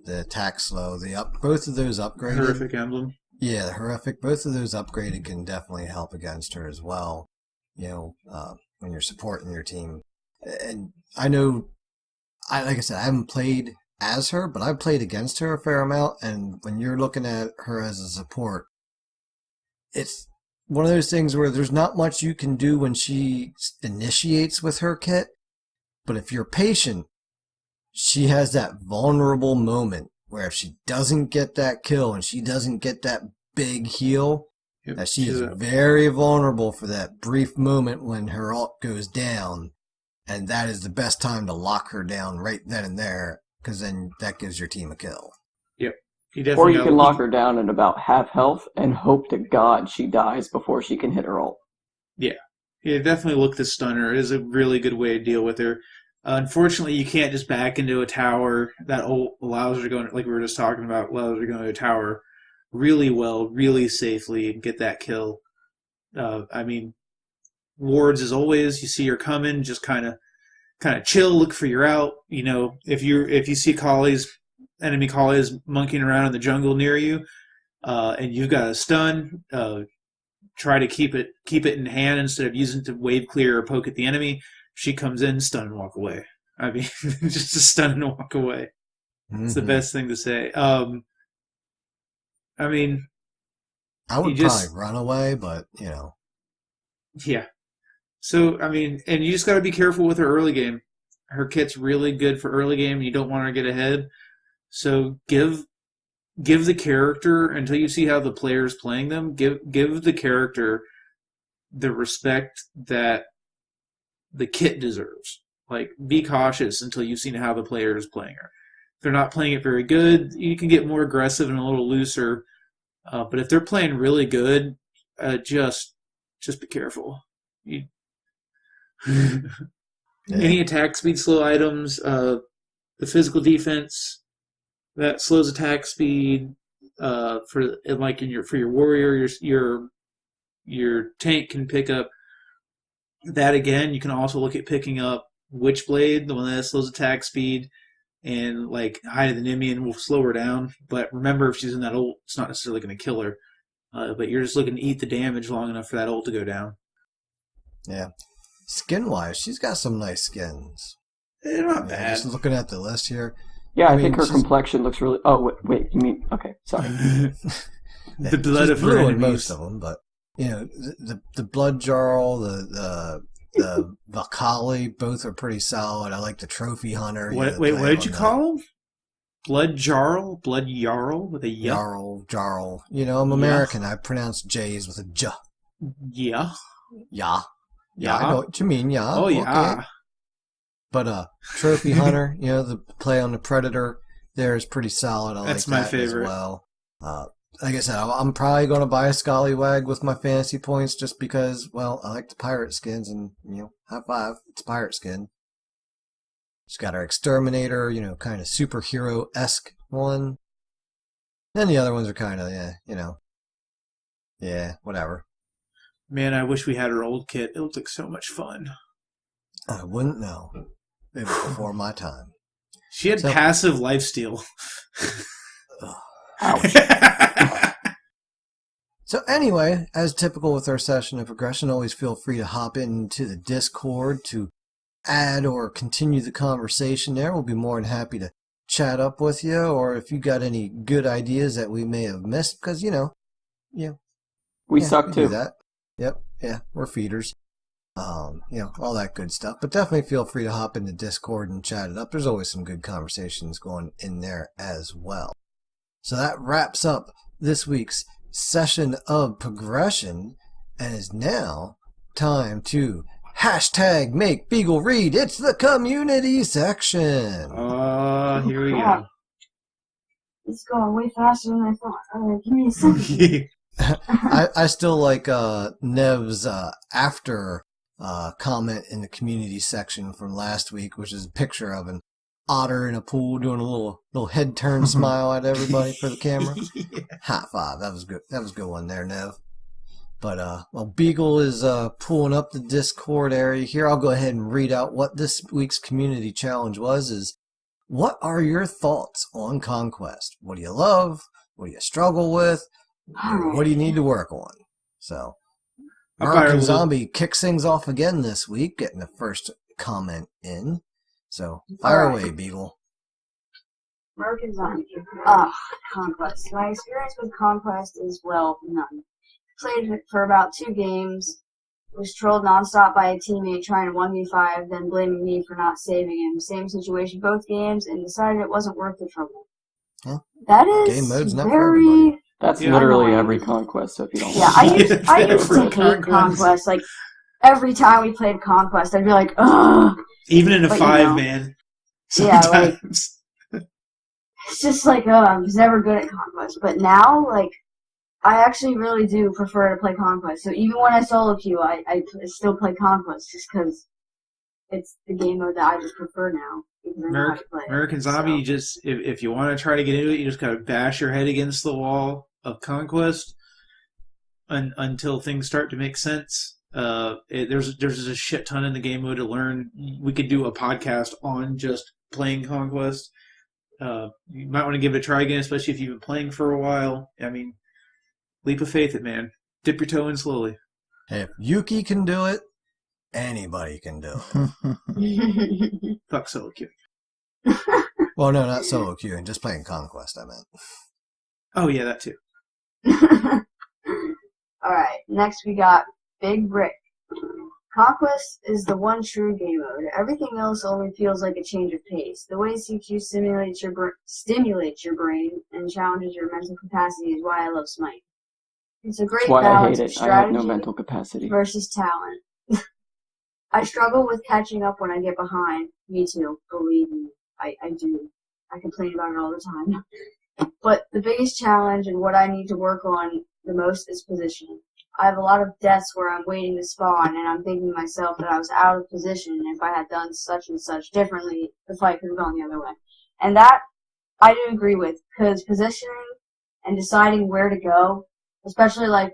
attack slow. Both of those upgraded. Horrific emblem. Yeah, horrific. Both of those upgraded can definitely help against her as well. When you're supporting your team, and I know, like I said, I haven't played as her, but I've played against her a fair amount. And when you're looking at her as a support, it's one of those things where there's not much you can do when she initiates with her kit. But if you're patient, she has that vulnerable moment where if she doesn't get that kill and she doesn't get that big heal, that she is very vulnerable for that brief moment when her ult goes down. And that is the best time to lock her down right then and there, because then that gives your team a kill. Yep. Or you can lock her down at about half health and hope to God she dies before she can hit her ult. Yeah. Yeah, definitely look to stun her. It is a really good way to deal with her. Unfortunately, you can't just back into a tower. That ult allows her to go, like we were just talking about, allows her to go into a tower really well, really safely, and get that kill. Wards, as always, you see her coming, just kind of chill, look for your out. If you see enemy Kali's monkeying around in the jungle near you, and you've got a stun, try to keep it in hand instead of using it to wave clear or poke at the enemy. She comes in, stun and walk away. Just to stun and walk away. It's the best thing to say. I would just- probably run away, but Yeah. So, I mean, and you just got to be careful with her early game. Her kit's really good for early game. You don't want her to get ahead. So give the character, until you see how the player's playing them, give the character the respect that the kit deserves. Like, be cautious until you've seen how the player is playing her. If they're not playing it very good, you can get more aggressive and a little looser. But if they're playing really good, just be careful. Any attack speed slow items, the physical defense that slows attack speed, for your warrior, your tank can pick up that again. You can also look at picking up Witchblade, the one that slows attack speed, and like Hide of the Nemean will slow her down. But remember, if she's in that ult, it's not necessarily going to kill her. But you're just looking to eat the damage long enough for that ult to go down. yeah. Skin-wise, she's got some nice skins. They're not Yeah, bad. just looking at the list here. Yeah, I mean, think her she's- complexion looks really. Oh wait, you mean okay? Sorry. The blood she's of her blue in enemies. most of them, but the blood jarl, the Vakali, both are pretty solid. I like the trophy hunter. What did you call him? Blood Jarl? Blood Jarl with a Y? Jarl. I'm American. I pronounce J's with a J. Yeah. Yeah. Yeah, I know what you mean. Yeah. Oh, yeah. Okay. But trophy hunter, the play on the predator there is pretty solid. I That's like my that favorite. as well. Like I said, I'm probably going to buy a Scallywag with my fantasy points just because, well, I like the pirate skins and, high five, it's pirate skin. She's got her exterminator, kind of superhero-esque one. Then the other ones are kind of, whatever. Man, I wish we had her old kit. It looked like so much fun. I wouldn't know. It was before my time. She had So- passive lifesteal. So anyway, as typical with our session of progression, always feel free to hop into the Discord to add or continue the conversation there. We'll be more than happy to chat up with you, or if you got any good ideas that we may have missed, because, We suck do too. that. Yep, yeah, we're feeders. All that good stuff. But definitely feel free to hop into Discord and chat it up. There's always some good conversations going in there as well. So that wraps up this week's session of progression, and is now time to hashtag make Beagle read. It's the community section. Oh, here we Crap. go. It's going way faster than I thought. Give me a second. I still like Nev's after comment in the community section from last week, which is a picture of an otter in a pool doing a little head turn smile at everybody for the camera. Yeah. High five. That was good. That was a good one there, Nev. But while Beagle is pulling up the Discord area here, I'll go ahead and read out what this week's community challenge was. Is what are your thoughts on Conquest? What do you love? What do you struggle with? What do you need to work on? So, I'll fire a American little- Zombie kicks things off again this week, getting the first comment in. So, fire Alright. away, Beagle. American Zombie. Conquest. My experience with Conquest is, well, none. Played it for about 2 games. Was trolled nonstop by a teammate trying to 1v5, then blaming me for not saving him. Same situation both games, and decided it wasn't worth the trouble. Huh? That is Game mode's not for very... everybody. That's Yeah. literally Annoying. every conquest. So if you don't, Yeah, I used to Every hate Conquest. Conquest. Like, every time we played Conquest, I'd be like, ugh! Even in a But, 5-man. Yeah, like- Sometimes. It's just like, I was never good at Conquest. But now, like, I actually really do prefer to play Conquest. So even when I solo queue, I still play Conquest just because it's the game mode that I just prefer now. Because I know how to play it. American Zombie, So- you just if you want to try to get into it, you just gotta bash your head against the wall of Conquest until things start to make sense. There's a shit ton in the game mode to learn. We could do a podcast on just playing Conquest. You might want to give it a try again, especially if you've been playing for a while. I mean, leap of faith it, man. Dip your toe in slowly. Hey, if Yuki can do it, anybody can do it. Fuck solo queue. Well, no, not solo queuing, just playing Conquest, I meant. Oh yeah, that too. Alright, next we got Big Brick. Conquest is the one true game mode. Everything else only feels like a change of pace. The way CQ stimulates your brain and challenges your mental capacity is why I love Smite. It's a great That's why I balance hate of it. I have no strategy mental capacity. versus talent. I struggle with catching up when I get behind. Me too, believe me. I do. I complain about it all the time. But the biggest challenge and what I need to work on the most is positioning. I have a lot of deaths where I'm waiting to spawn and I'm thinking to myself that I was out of position and if I had done such and such differently, the fight could have gone the other way. And that I do agree with, because positioning and deciding where to go, especially like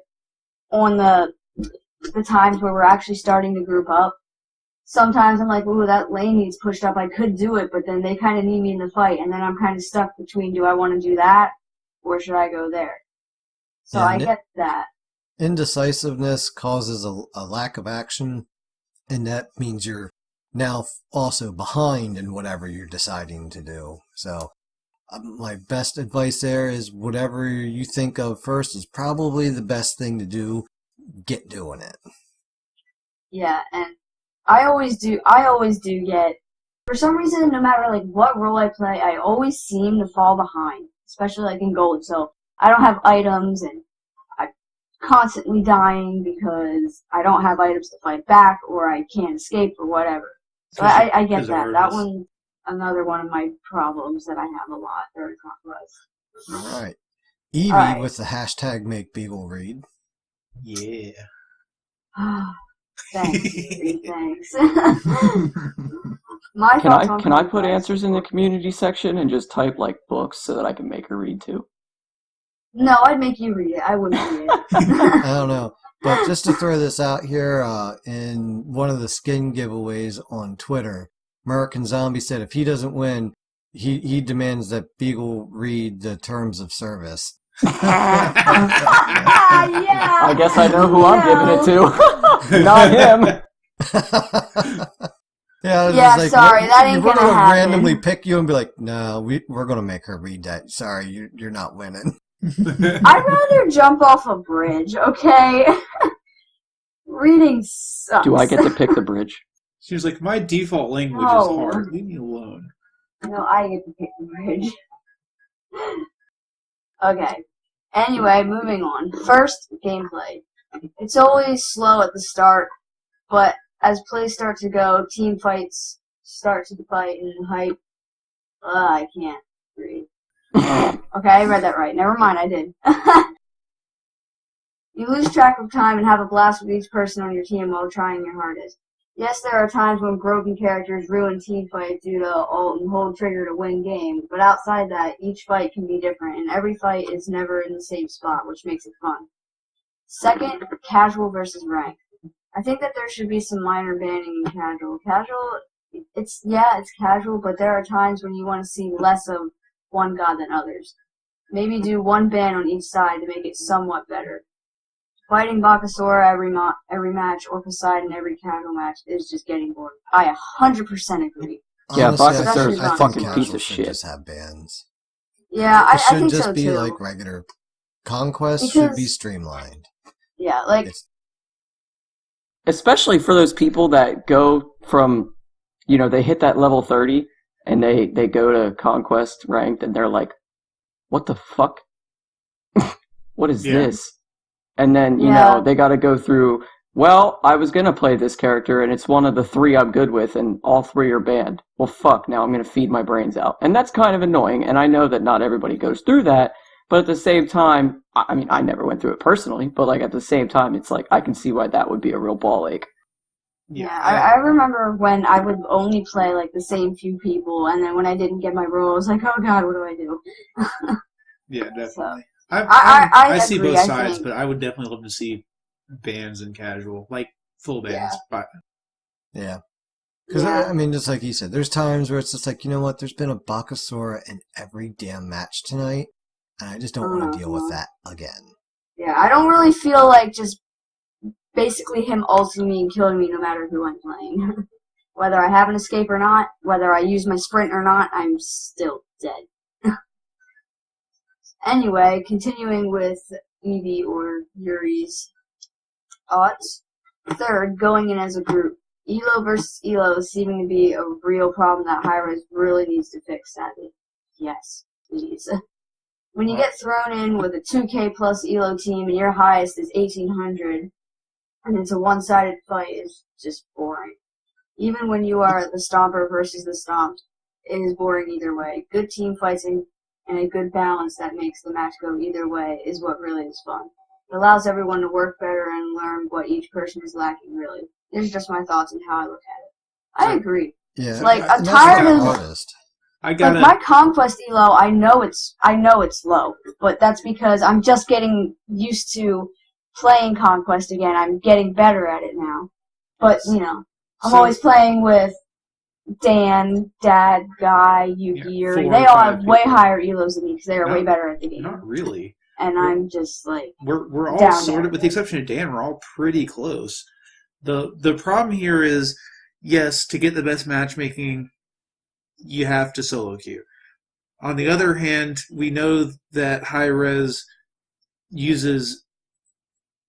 on the times where we're actually starting to group up, sometimes I'm like, ooh, that lane needs pushed up. I could do it, but then they kind of need me in the fight, and then I'm kind of stuck between, do I want to do that, or should I go there? So Yeah, I get that. Indecisiveness causes a lack of action, and that means you're now also behind in whatever you're deciding to do. So my best advice there is whatever you think of first is probably the best thing to do. Get doing it. Yeah, and I always do get, for some reason, no matter like what role I play, I always seem to fall behind, especially like in gold. So I don't have items and I'm constantly dying because I don't have items to fight back or I can't escape or whatever. So I get that. That one's another one of my problems that I have a lot during Conquest. All right. Evie with the hashtag make Beagle read. Yeah. Thanks, thanks. Can I put answers in the community section and just type like books so that I can make her read too? No, I'd make you read it. I wouldn't read it. I don't know. But just to throw this out here, in one of the skin giveaways on Twitter, American Zombie said if he doesn't win, he demands that Beagle read the terms of service. Yeah. I guess I know who I'm giving it to. Not him. Yeah, like, sorry, that ain't we're gonna gonna happen. randomly pick you and be like, no, we're gonna make her read that. Sorry, you're not winning. I'd rather jump off a bridge, okay? Reading sucks. Do I get to pick the bridge? She was like, my default language is No. hard. Leave me alone. No, I get to pick the bridge. Okay. Anyway, moving on. First, gameplay. It's always slow at the start, but as plays start to go, team fights start to fight and hype. I can't read. Okay, I read that right. Never mind, I did. You lose track of time and have a blast with each person on your team while trying your hardest. Yes, there are times when broken characters ruin team fights due to alt and hold trigger to win game, but outside that, each fight can be different, and every fight is never in the same spot, which makes it fun. Second, casual versus rank. I think that there should be some minor banning in casual. Casual, it's casual, but there are times when you want to see less of one god than others. Maybe do one ban on each side to make it somewhat better. Fighting Bakasura every match or Poseidon every casual match is just getting boring. I 100% agree. Yeah, Honestly, Bakasura's a fucking casual piece of should shit. just have bans. Yeah, It I should think just so be too. like regular. Conquest should be Because- streamlined. Yeah, like Especially for those people that go from, they hit that level 30 and they go to Conquest ranked and they're like, what the fuck? What is this? And then, they got to go through, well, I was going to play this character and it's one of the 3 I'm good with and all 3 are banned. Well, fuck, now I'm going to feed my brains out. And that's kind of annoying. And I know that not everybody goes through that. But at the same time, I mean, I never went through it personally, but like at the same time, it's like I can see why that would be a real ball ache. Yeah, I remember when I would only play like the same few people, and then when I didn't get my role, I was like, oh god, what do I do? Yeah, definitely. So, I see agree, both I sides, think. but I would definitely love to see bans and casual, like full bans. But Yeah. Because, Yeah. I mean, just like you said, there's times where it's just like, you know what, there's been a Bakasura in every damn match tonight, and I just don't want to deal with that again. Yeah, I don't really feel like just basically him ulting me and killing me no matter who I'm playing. Whether I have an escape or not, whether I use my sprint or not, I'm still dead. Anyway, continuing with Eevee or Yuri's odds. Third, going in as a group. Elo versus Elo is seeming to be a real problem that Hi-Rez really needs to fix, sadly. Yes, please. When you get thrown in with a 2K plus Elo team and your highest is 1800, and it's a one-sided fight, it's just boring. Even when you are the Stomper versus the Stomped, it is boring either way. Good team fights and a good balance that makes the match go either way is what really is fun. It allows everyone to work better and learn what each person is lacking, really. These are just my thoughts on how I look at it. I agree. Yeah. Like, I'm And that's tired what of... I noticed. I got Like, my Conquest Elo, I know it's low, but that's because I'm just getting used to playing Conquest again. I'm getting better at it now. But, you know, I'm always playing with Dan, Dad, Guy, Yuki, Yuri. 4 They or all 5 have way people. higher Elos than me because they are No, way better at the game. Not really. And I'm just like, We're all down sort there. of, with the exception of Dan, we're all pretty close. The problem here is, yes, to get the best matchmaking, you have to solo queue. On the other hand, we know that Hi-Rez uses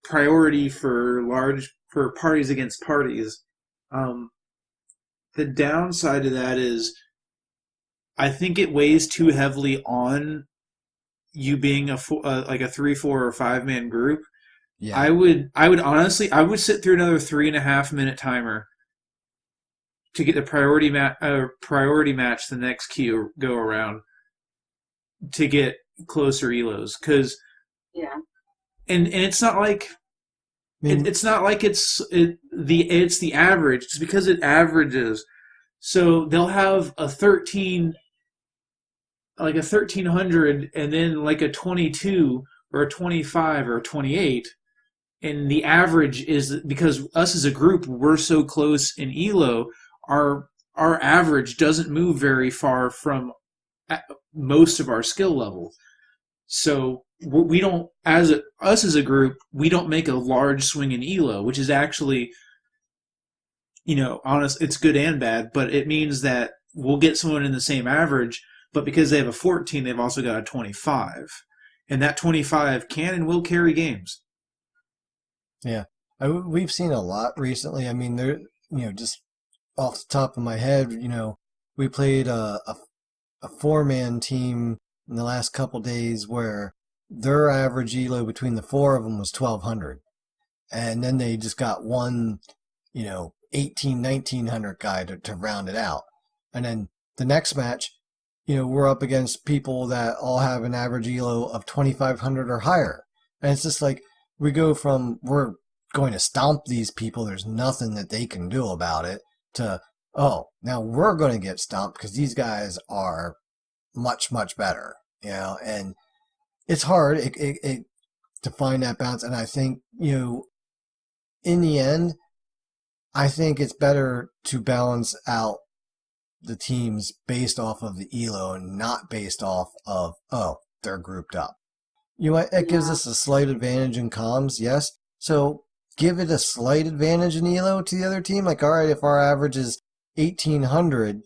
priority for parties against parties. The downside of that is, I think it weighs too heavily on you being like a 3, 4, or 5-man group. Yeah. I would honestly, I would sit through another 3.5-minute timer to get the priority match the next queue go around to get closer elos, because yeah. and it's not like it's not like it's the average. It's because it averages. So they'll have a 1300 and then like a 22 or a 25 or a 28, and the average is, because us as a group, we're so close in elo, our average doesn't move very far from most of our skill level. So we don't, us as a group, we don't make a large swing in elo, which is actually, honest, it's good and bad, but it means that we'll get someone in the same average, but because they have a 14, they've also got a 25. And that 25 can and will carry games. Yeah. We've seen a lot recently. I mean, there, just off the top of my head, we played a 4-man team in the last couple days where their average elo between the 4 of them was 1200. And then they just got one, 1900 guy to round it out. And then the next match, we're up against people that all have an average elo of 2500 or higher. And it's just like, we're going to stomp these people, there's nothing that they can do about it, to, oh, now we're going to get stomped because these guys are much, much better, and it's hard to find that balance. And I think, in the end, I think it's better to balance out the teams based off of the elo and not based off of, oh, they're grouped up. It gives us a slight advantage in comms, yes. So give it a slight advantage in elo to the other team. Like, all right, if our average is 1800,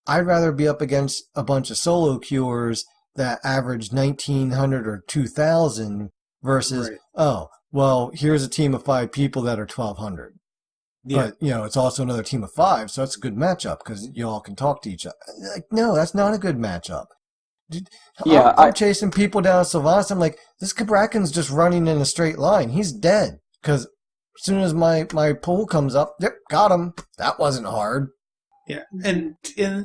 I'd rather be up against a bunch of solo queuers that average 1900 or 2000 versus, right, oh, well, here's a team of 5 people that are 1200. Yeah. But, it's also another team of 5, so that's a good matchup because you all can talk to each other. Like, no, that's not a good matchup. Yeah, I'm chasing people down Sylvanas. I'm like, this Kabrakan's just running in a straight line. He's dead. Because as soon as my pull comes up, yep, got him. That wasn't hard. Yeah, and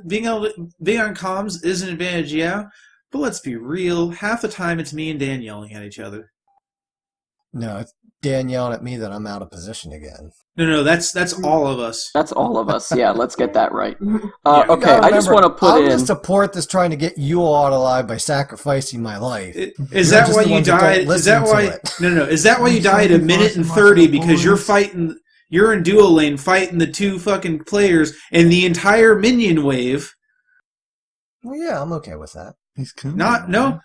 being on comms is an advantage, yeah. But let's be real. Half the time it's me and Dan yelling at each other. No, it's Dan yelling at me that I'm out of position again. No, that's all of us. That's all of us. Yeah, let's get that right. Yeah, okay, I just want to put I'm in... the support that's trying to get you all out alive by sacrificing my life. Is that why you died? Is that why? No. Is that why you died a minute and 30? Because you're in duo lane fighting the 2 fucking players and the entire minion wave. Well, yeah, I'm okay with that. He's cool. No.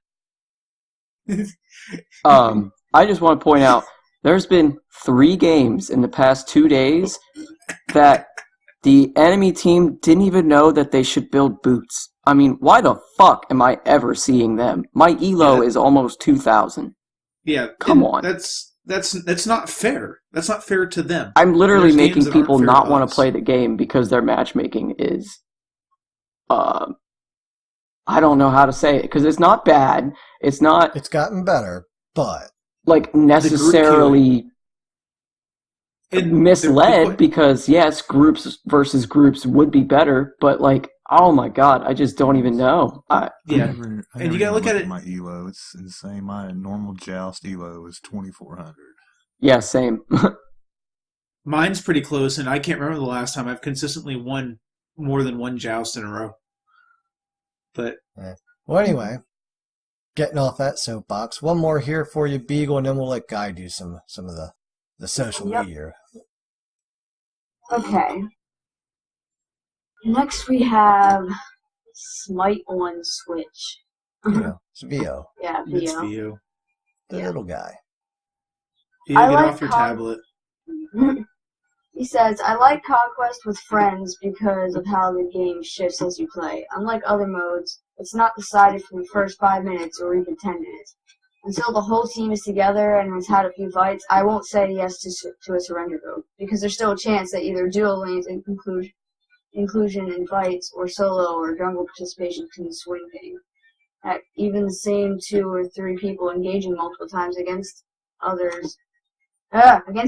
I just want to point out, there's been 3 games in the past 2 days that the enemy team didn't even know that they should build boots. I mean, why the fuck am I ever seeing them? My elo is almost 2,000. Yeah, Come on. That's not fair. That's not fair to them. I'm literally There's games making that aren't people fair not to want us. to play the game because their matchmaking is, I don't know how to say it, because it's not bad. It's not, It's gotten better, but like, necessarily And misled, because, yes, groups versus groups would be better, but, like, oh my god, I just don't even know. Yeah. I never And you gotta even look at looked it- my elo. It's insane. My normal joust elo is 2,400. Yeah, same. Mine's pretty close, and I can't remember the last time I've consistently won more than one joust in a row. But well, anyway, getting off that soapbox, one more here for you, Beagle, and then we'll let Guy do some of the social Yep. media. Okay. Next we have Smite on Switch. You know, it's VO, Yeah, it's VO. for you. the Yeah. little guy. You I get like off your how- tablet. He says, I like Conquest with friends because of how the game shifts as you play. Unlike other modes, it's not decided from the first 5 minutes or even 10 minutes. Until the whole team is together and has had a few fights, I won't say yes to a surrender vote, because there's still a chance that either duo lanes and inclusion in fights, or solo or jungle participation can swing things. Heck, even the same 2 or 3 people engaging multiple times against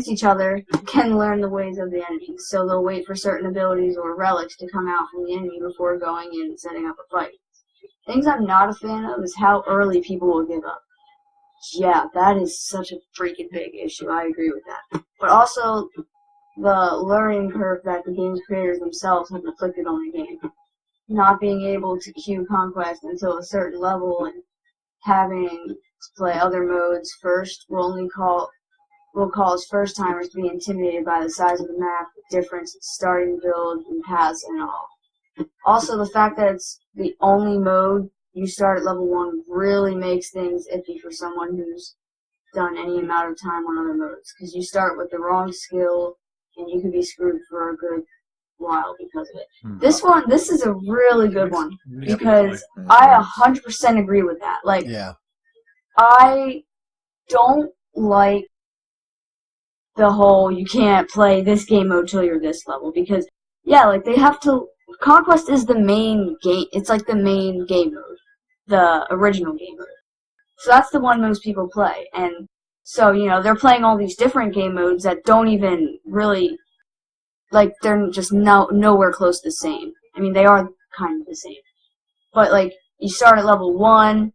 each other can learn the ways of the enemy, so they'll wait for certain abilities or relics to come out from the enemy before going in and setting up a fight. Things I'm not a fan of is how early people will give up. Yeah, that is such a freaking big issue. I agree with that. But also, the learning curve that the game's creators themselves have inflicted on the game. Not being able to queue Conquest until a certain level and having to play other modes first will cause first-timers to be intimidated by the size of the map, the difference in starting build and paths and all. Also, the fact that it's the only mode you start at level 1 really makes things iffy for someone who's done any amount of time on other modes, because you start with the wrong skill and you can be screwed for a good while because of it. This is a really good one, because I 100% agree with that. Like, Yeah. I don't like the whole you can't play this game mode till you're this level, because like they have to. Conquest is the main game. It's like the main game mode, the original game mode. So that's the one most people play, and so they're playing all these different game modes that don't even really, like, they're just nowhere close to the same. I mean, they are kind of the same, but like you start at level 1.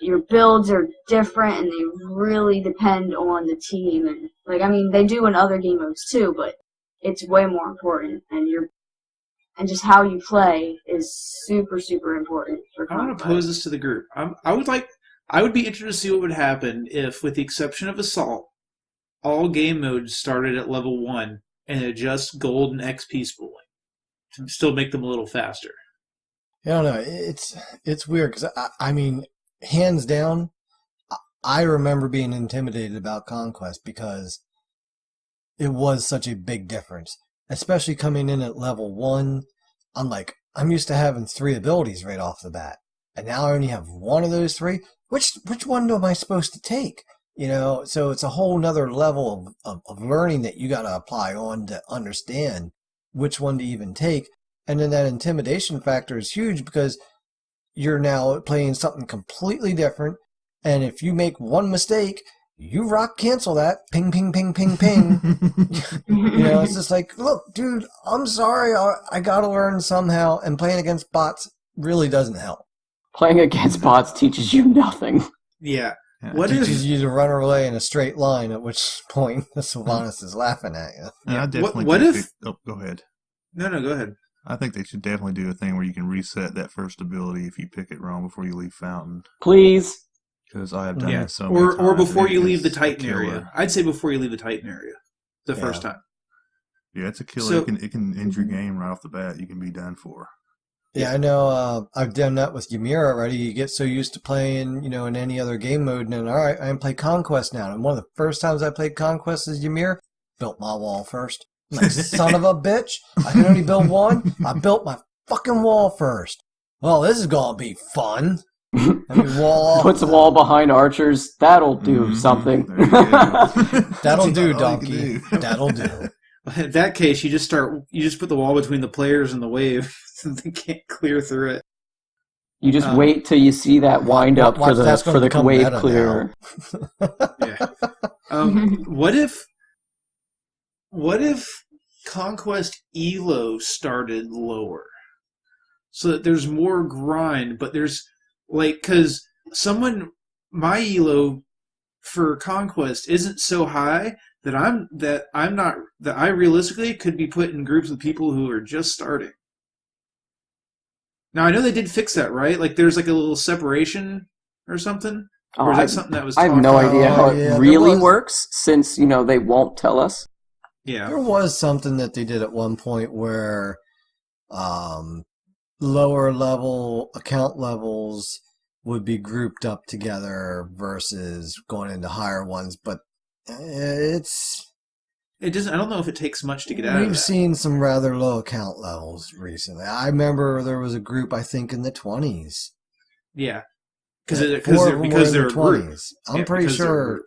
Your builds are different, and they really depend on the team. And they do in other game modes too, but it's way more important. And just how you play is super, super important for I want Conquest. to pose this to the group. I would be interested to see what would happen if, with the exception of Assault, all game modes started at level 1 and adjust gold and XP spooling to still make them a little faster. I don't know. It's weird because I mean, hands down, I remember being intimidated about Conquest because it was such a big difference, especially coming in at level 1. I'm used to having 3 abilities right off the bat, and now I only have 1 of those 3. Which one am I supposed to take? So it's a whole nother level of learning that you got to apply on to understand which one to even take. And then that intimidation factor is huge because you're now playing something completely different. And if you make one mistake, you rock cancel that. Ping, ping, ping, ping, ping. It's just like, look, dude, I'm sorry. I got to learn somehow. And playing against bots really doesn't help. Playing against bots teaches you nothing. Yeah. Yeah. What It if teaches you to run away in a straight line, at which point Sylvanas is laughing at you. And I definitely what think if- go ahead. No, go ahead. I think they should definitely do a thing where you can reset that first ability if you pick it wrong before you leave Fountain. Please. Because I have done Yeah. it so many times. Or before and you it leave the is a Titan killer. area. I'd say before you leave the Titan area the Yeah. first time. Yeah, it's a killer. So- It can end your game right off the bat. You can be done for. Yeah, I know. I've done that with Ymir already. You get so used to playing, in any other game mode, and then, all right, I can play Conquest now. And one of the first times I played Conquest as Ymir, built my wall first. I'm like, son of a bitch! I can only build one. I built my fucking wall first. well, this is gonna be fun. I mean, wall Puts a wall behind archers. That'll do something. There you go. That'll do, All you donkey. can do. That'll do. In that case, you just put the wall between the players and the wave, so they can't clear through it. You just wait till you see that wind up Watch, that's for gonna the become wave meta clearer. Yeah. What if Conquest Elo started lower, so that there's more grind, but there's because my Elo for Conquest isn't so high that I realistically could be put in groups with people who are just starting. Now I know they did fix that, right? Like there's like a little separation or something. Or is that something that was? I have no idea how yeah, it really works, since they won't tell us. Yeah, There was something that they did at one point where lower level account levels would be grouped up together versus going into higher ones, but it doesn't. I don't know if it takes much to get out of we've that. seen some rather low account levels recently. I remember there was a group, I think, in the 20s. Yeah, Four of them because were they're in the a group. 20s. I'm Yeah, pretty because they're a sure group.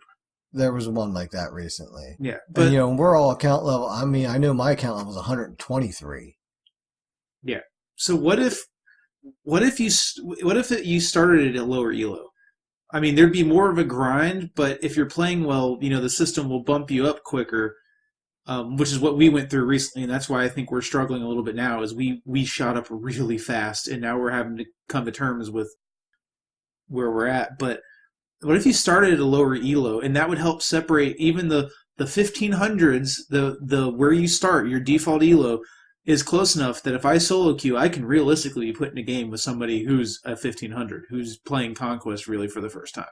there was one like that recently. Yeah, but And, we're all account level. I mean, I know my account level was 123. so what if you started it at lower elo? I mean, there'd be more of a grind, but if you're playing well, the system will bump you up quicker, which is what we went through recently, and that's why I think we're struggling a little bit now. Is we shot up really fast, and now we're having to come to terms with where we're at. But what if you started at a lower elo, and that would help separate even the 1500s, the where you start, your default elo is close enough that if I solo queue, I can realistically be put in a game with somebody who's a 1500, who's playing Conquest really for the first time.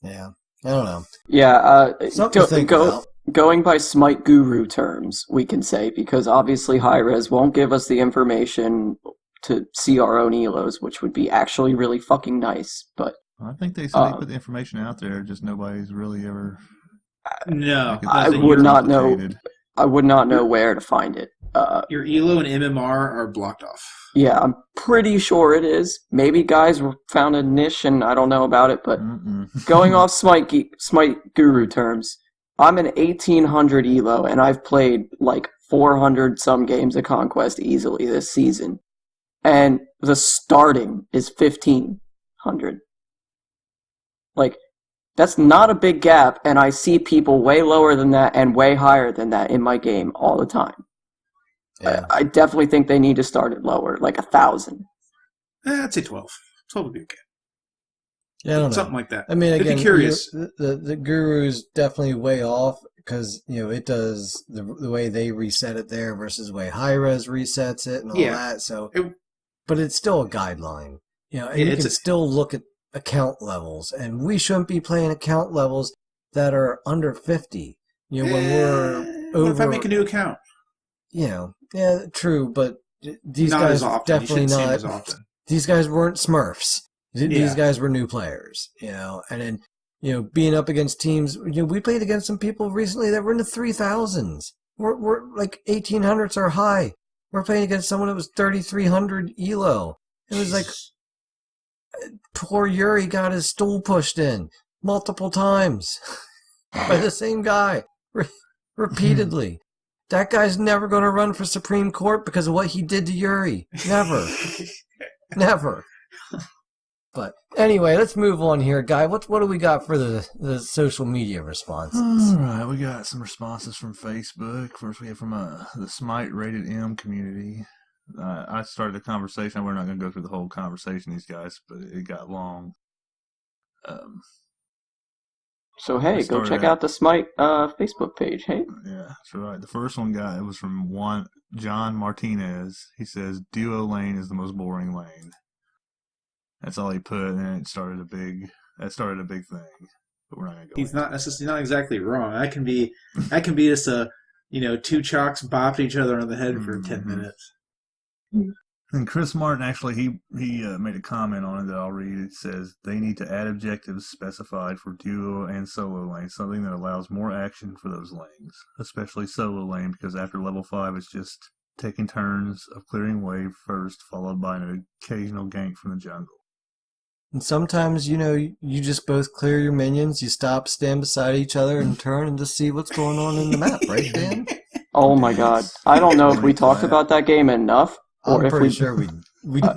Yeah. I don't know. Yeah, Something to think about. Going by Smite Guru terms, we can say, because obviously Hi-Rez won't give us the information to see our own elos, which would be actually really fucking nice, but... I think they said they put the information out there, just nobody's really ever... No, I would not know. I would not know where to find it. Your elo and MMR are blocked off. Yeah, I'm pretty sure it is. Maybe guys found a niche and I don't know about it, but going off Smite Guru terms, I'm an 1800 elo and I've played like 400 some games of Conquest easily this season. And the starting is 1500. Like, that's not a big gap, and I see people way lower than that and way higher than that in my game all the time. Yeah. I definitely think they need to start it lower, like 1,000. I'd say 12. 12 would be okay. Yeah, I don't know. Something like that. I mean, I'd again, be curious. The Guru's definitely way off because, it does the way they reset it there versus the way Hi-Rez resets it and all that. So, but it's still a guideline, and you can still look at account levels, and we shouldn't be playing account levels that are under 50. When we're over. What if I make a new account? Yeah, true, but these Not guys as often. definitely You shouldn't see them not. as often. These guys weren't Smurfs. These Yeah. guys were new players, and then being up against teams. We played against some people recently that were in the 3000s. We're like 1800s are high. We're playing against someone that was 3300 elo. It was like poor Yuri got his stool pushed in multiple times by the same guy repeatedly. That guy's never going to run for Supreme Court because of what he did to Yuri. Never. Never. But anyway, let's move on here, Guy. What do we got for the social media responses? All right, we got some responses from Facebook. First, we have from the Smite Rated M community. I started the conversation. We're not going to go through the whole conversation, these guys, but it got long. So hey, go check out the Smite Facebook page. Hey, yeah, that's right. The first one it was from John Martinez. He says duo lane is the most boring lane. That's all he put, and it started a big thing. But we're not going to go. He's not exactly wrong. I can be just two chalks bopping each other on the head for 10 minutes. And Chris Martin, actually, he made a comment on it that I'll read. It says, they need to add objectives specified for duo and solo lane, something that allows more action for those lanes, especially solo lane, because after level 5, it's just taking turns of clearing wave first, followed by an occasional gank from the jungle. And sometimes, you just both clear your minions, you stop, stand beside each other, and turn and just see what's going on in the map, right, Dan? Oh my god. I don't know if we talked about that game enough. Or I'm if pretty sure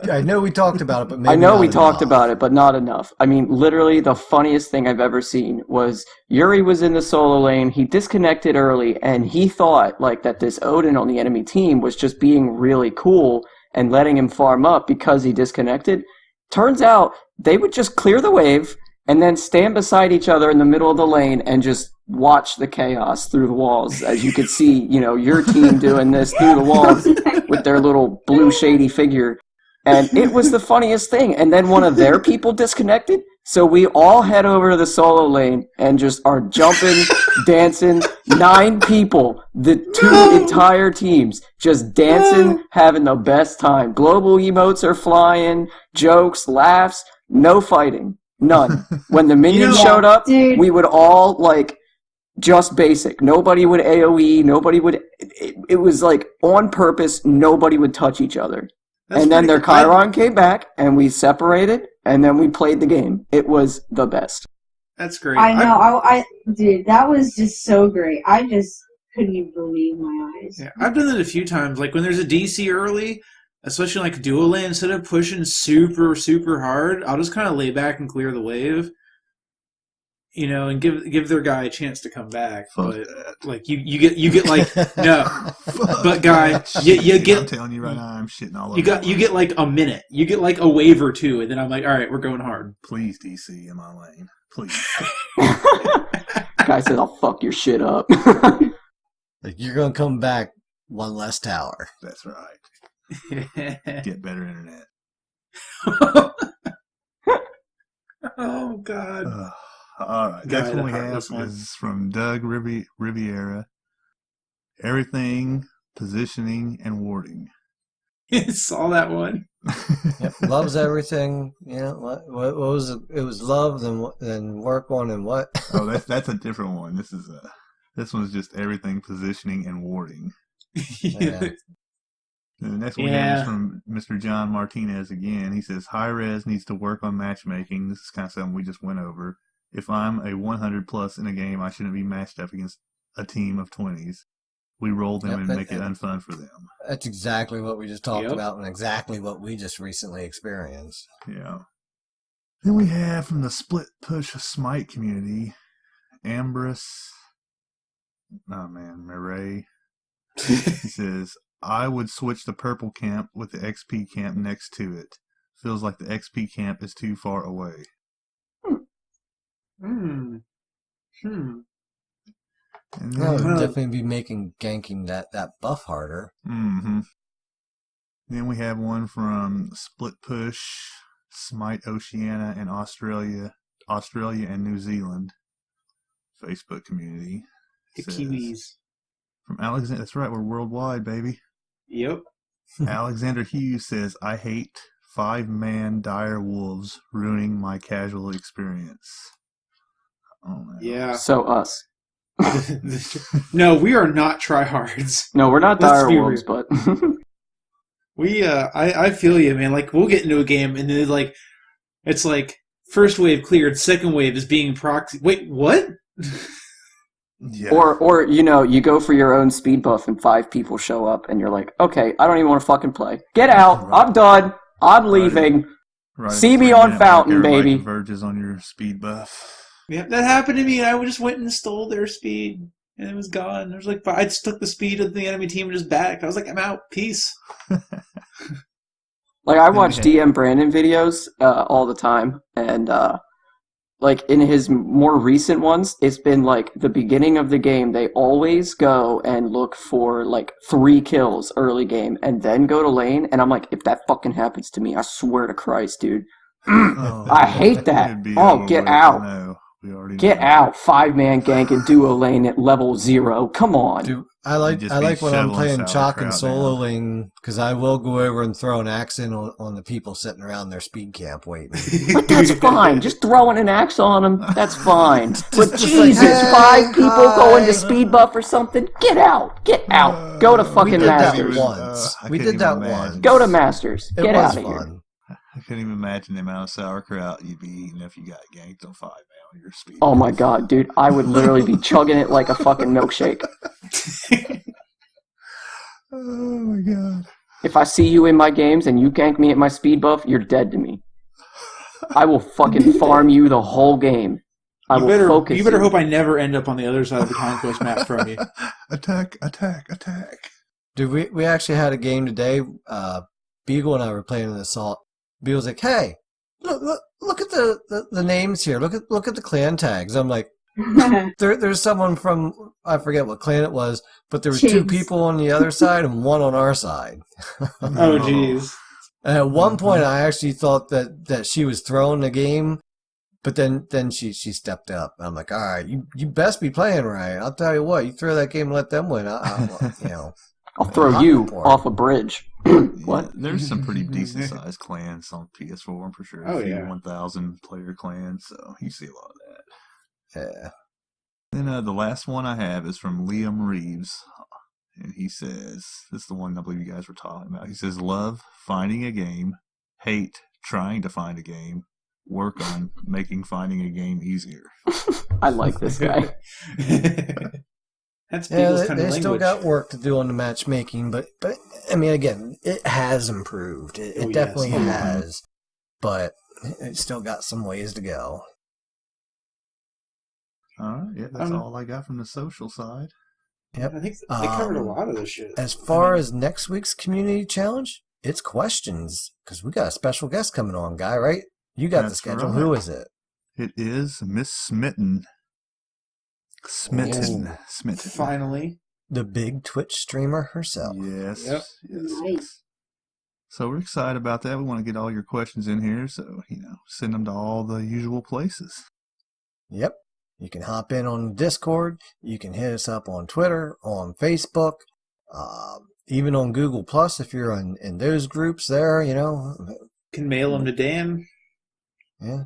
I know we talked about it, but maybe I know not we talked enough. about it, but not enough. I mean, literally the funniest thing I've ever seen was Yuri was in the solo lane, he disconnected early, and he thought like that this Odin on the enemy team was just being really cool and letting him farm up because he disconnected. Turns out they would just clear the wave and then stand beside each other in the middle of the lane and just watch the chaos through the walls. As you could see, your team doing this through the walls with their little blue shady figure. And it was the funniest thing. And then one of their people disconnected. So we all head over to the solo lane and just are jumping, dancing. 9 people, the 2 entire teams, just dancing, having the best time. Global emotes are flying, jokes, laughs, no fighting. None. When the minions showed up, Dude. we would all, just basic. Nobody would AoE, nobody would... It was, on purpose, nobody would touch each other. That's And then their pretty cool. Chiron came back, and we separated, and then we played the game. It was the best. That's great. I know. Dude, that was just so great. I just couldn't even believe my eyes. Yeah, I've done that a few times. Like when there's a DC early, especially like dual lane, instead of pushing super, super hard, I'll just kind of lay back and clear the wave. And give their guy a chance to come back. Fuck But like you get like no, but guy, you I'm get telling you right now, I'm shitting all over. you get like a minute. You get like a wave or two, and then I'm like, all right, we're going hard. Please, DC, in my lane. Please. Guy said, I'll fuck your shit up. Like, you're going to come back one less tower. That's right. Get better internet. Oh God. All right. Guy, Next one we the have heartless one. is from Doug Riviera. Everything, positioning, and warding. Saw that one. Yep, loves everything. What was it? It was love, then work on, and what? Oh, that's a different one. This one's just everything, positioning, and warding. Yeah. And the next one is from Mr. John Martinez again. He says, High Res needs to work on matchmaking. This is kind of something we just went over. If I'm a 100 plus in a game, I shouldn't be matched up against a team of 20s. We roll them and make it unfun for them. That's exactly what we just talked Yep. about and exactly what we just recently experienced. Yeah. Then we have from the Split Push Smite community, Ambrose. Oh man, Murray. He says, I would switch the purple camp with the XP camp next to it. Feels like the XP camp is too far away. Hmm. And That would then, definitely be making ganking that buff harder. Then we have one from Split Push, Smite Oceania, and Australia and New Zealand Facebook community. The Says, Kiwis. From Alexander, that's right, we're worldwide, baby. Yep. Alexander Hughes says, I hate 5-man dire wolves ruining my casual experience. Oh, man. Yeah. So us. No, we are not tryhards. No, we're not Let's dire be wolves, real. but We, I feel you, man. Like, we'll get into a game, and then, like, it's like, first wave cleared, second wave is being proxy. Wait, what? Yeah. or you go for your own speed buff and 5 people show up and you're like, okay, I don't even want to fucking play. Get out. Right. I'm done. I'm leaving. Right, See me 3 on minute Fountain, mark, everybody baby. converges on your speed buff. Yeah, that happened to me, and I just went and stole their speed, and it was gone. There's like, I just took the speed of the enemy team and just backed. I was like, I'm out. Peace. Like, I watch DM Brandon videos all the time, and like in his more recent ones, it's been like the beginning of the game. They always go and look for like 3 kills early game, and then go to lane. And I'm like, if that fucking happens to me, I swear to Christ, dude, I hate that. It'd be Oh, over get with. out. No, we already Get know. out. 5-man gank and duo lane at level 0. Come on. I like just be when I'm shoveling playing chalk and sauerkraut soloing because I will go over and throw an axe in on the people sitting around their speed camp waiting. But that's fine. Just throwing an axe on them, that's fine. But just Jesus, like, hey, 5 people going to hi. speed buff or something? Get out. Get out. Go to We fucking did that Masters. once. I We couldn't did that even imagine. once. Go to Masters. It Get was out of here. fun. I couldn't even imagine the amount of sauerkraut you'd be eating if you got ganked on 5 man on your speed. Oh my god, dude. I would literally be chugging it like a fucking milkshake. Oh my god. If I see you in my games and you gank me at my speed buff, you're dead to me. I will fucking farm you the whole game. I will focus You better hope I never end up on the other side of the conquest map from you. Attack, attack, attack. Dude, we actually had a game today. Beagle and I were playing an assault. Beagle's like, "Hey, look at the names here. Look at the clan tags." I'm like, there's someone from, I forget what clan it was, but there were 2 Jeez. people on the other side and 1 on our side. Oh, jeez. And at one point, I actually thought that she was throwing the game, but then she stepped up. And I'm like, all right, you best be playing right. I'll tell you what, you throw that game and let them win. I'll throw you off a bridge. What? Yeah, there's some pretty decent sized clans on PS4 for sure. Oh, a few yeah. 1,000 player clans, so you see a lot of that. Yeah. Then the last one I have is from Liam Reeves. And he says, this is the one I believe you guys were talking about. He says, love finding a game, hate trying to find a game, work on making finding a game easier. I like this guy. That's Yeah, people's they kind of still language. got work to do on the matchmaking, but I mean, again, it has improved. It Oh, yes. definitely Oh, yeah. has, but it's still got some ways to go. All right, yeah, that's all I got from the social side. Yep. I think they covered a lot of this shit. As far as next week's community challenge, it's questions because we got a special guest coming on, Guy. Right? You got the That's schedule. right. Who is it? It is Miss Smitten. Smitten. Finally. The big Twitch streamer herself. Yes. Yep. Yes. Nice. So we're excited about that. We want to get all your questions in here, so send them to all the usual places. Yep. You can hop in on Discord. You can hit us up on Twitter, on Facebook, even on Google Plus if you're in those groups there. Can mail them to Dan. Yeah.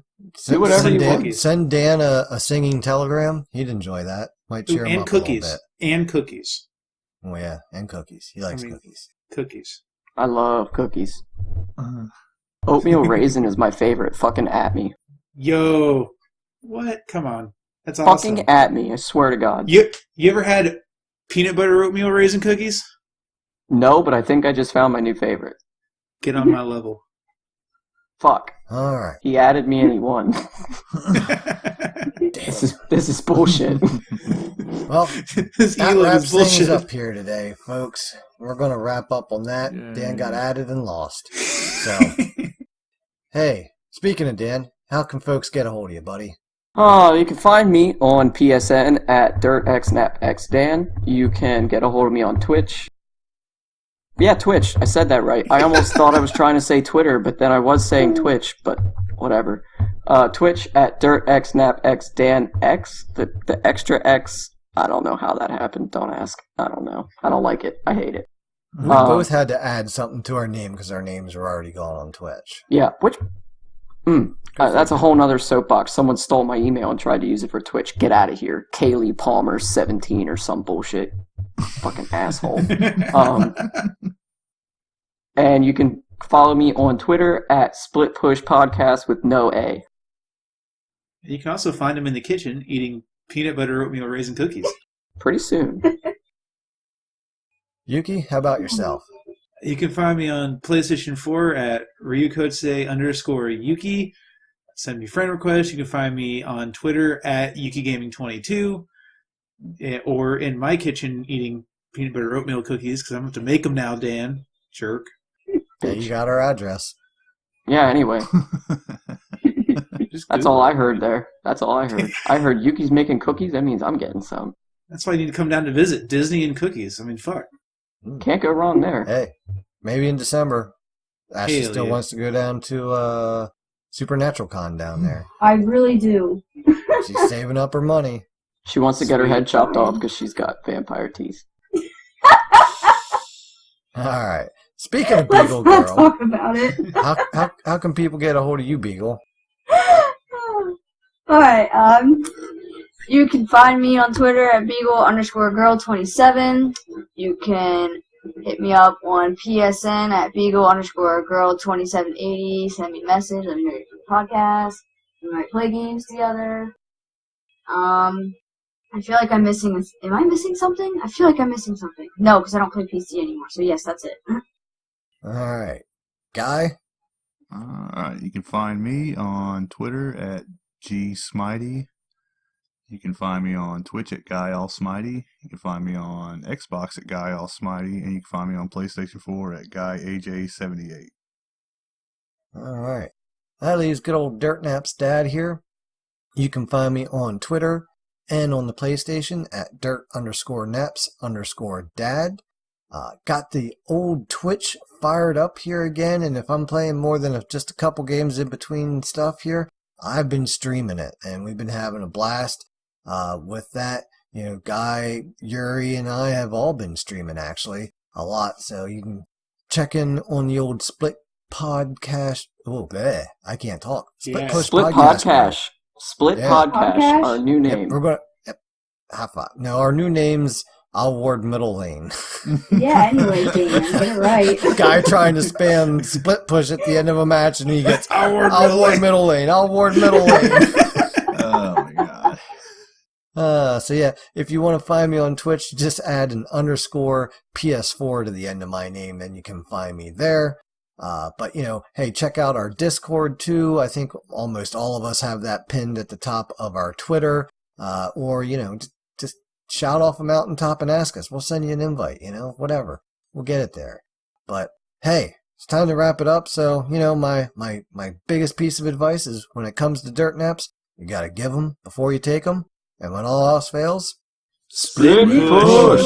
Do whatever send you Dan, want. Send Dan a singing telegram. He'd enjoy that. Might cheer him And up a cookies. little And cookies. bit. Oh yeah, and cookies. He likes cookies. Cookies. I love cookies. Uh, Oatmeal raisin is my favorite. Fucking at me. Yo. What? Come on. That's awesome. Fucking at me. I swear to God. You ever had peanut butter oatmeal raisin cookies? No, but I think I just found my new favorite. Get on my level. Fuck. All right. He added me and he won. This is bullshit. Well, This that Elon wraps is things bullshit. up here today, folks. We're going to wrap up on that. Yay. Dan got added and lost. So, hey, speaking of Dan, how can folks get a hold of you, buddy? You can find me on PSN at DirtXNapXDan. You can get a hold of me on Twitch. Yeah, Twitch. I said that right. I almost thought I was trying to say Twitter, but then I was saying Twitch, but whatever. Twitch at DirtXNapXDanX. The extra X, I don't know how that happened. Don't ask. I don't know. I don't like it. I hate it. We both had to add something to our name because our names were already gone on Twitch. Yeah, which... that's a whole nother soapbox. Someone stole my email and tried to use it for Twitch. Get out of here. Kaylee Palmer 17 or some bullshit. Fucking asshole. And you can follow me on Twitter at Split Push Podcast with no A. You can also find him in the kitchen eating peanut butter oatmeal raisin cookies. Pretty soon. Yuki, how about yourself? You can find me on PlayStation 4 at ryukotse_Yuki. Send me friend requests. You can find me on Twitter at YukiGaming22 or in my kitchen eating peanut butter oatmeal cookies because I'm going to have to make them now, Dan. Jerk. Yeah, you got our address. Yeah, anyway. Just That's Google all I it. heard there. That's all I heard. I heard Yuki's making cookies. That means I'm getting some. That's why you need to come down to visit. Disney and cookies. I mean, fuck. Can't go wrong there. Hey, maybe in December. Ashley Hell still yeah. wants to go down to Supernatural Con down there. I really do. She's saving up her money. She wants to get her head chopped off because she's got vampire teeth. All right. Speaking of Let's Beagle not Girl, talk about it. how can people get a hold of you, Beagle? Alright, you can find me on Twitter at Beagle_Girl27. You can hit me up on PSN at Beagle_Girl2780. Send me a message. Let me know you're for the podcast. We might play games together. I feel like I'm missing. Am I missing something? I feel like I'm missing something. No, because I don't play PC anymore. So yes, that's it. All right. Guy? Alright, you can find me on Twitter at GSmitey. You can find me on Twitch at GuyAllSmitey. You can find me on Xbox at GuyAllSmitey. And you can find me on PlayStation 4 at GuyAJ78. All right. That leaves good old Dirtnap's dad here. You can find me on Twitter and on the PlayStation at dirt_naps_dad. Got the old Twitch fired up here again, and if I'm playing more than just a couple games in between stuff here, I've been streaming it, and we've been having a blast with that. You know, Guy, Yuri, and I have all been streaming, actually, a lot, so you can check in on the old Split Podcast. Oh, bleh, I can't talk. Yeah. Push Split Podcast. Split Yeah. Podcast, our new Yep, name. we're gonna. Yep, high five. No, our new name's I'll Ward Middle Lane. Yeah, anyway, Dan, get it right. Guy trying to spam split push at the end of a match, and he gets I'll Ward Middle Lane. I'll Ward Middle Lane. Oh my god. So yeah, if you want to find me on Twitch, just add an _PS4 to the end of my name, and you can find me there. But you know, hey, check out our Discord too. I think almost all of us have that pinned at the top of our Twitter. Or you know, just shout off a mountaintop and ask us. We'll send you an invite. You know, whatever. We'll get it there. But hey, it's time to wrap it up. So you know, my biggest piece of advice is when it comes to dirt naps, you gotta give them before you take them. And when all else fails, Split push.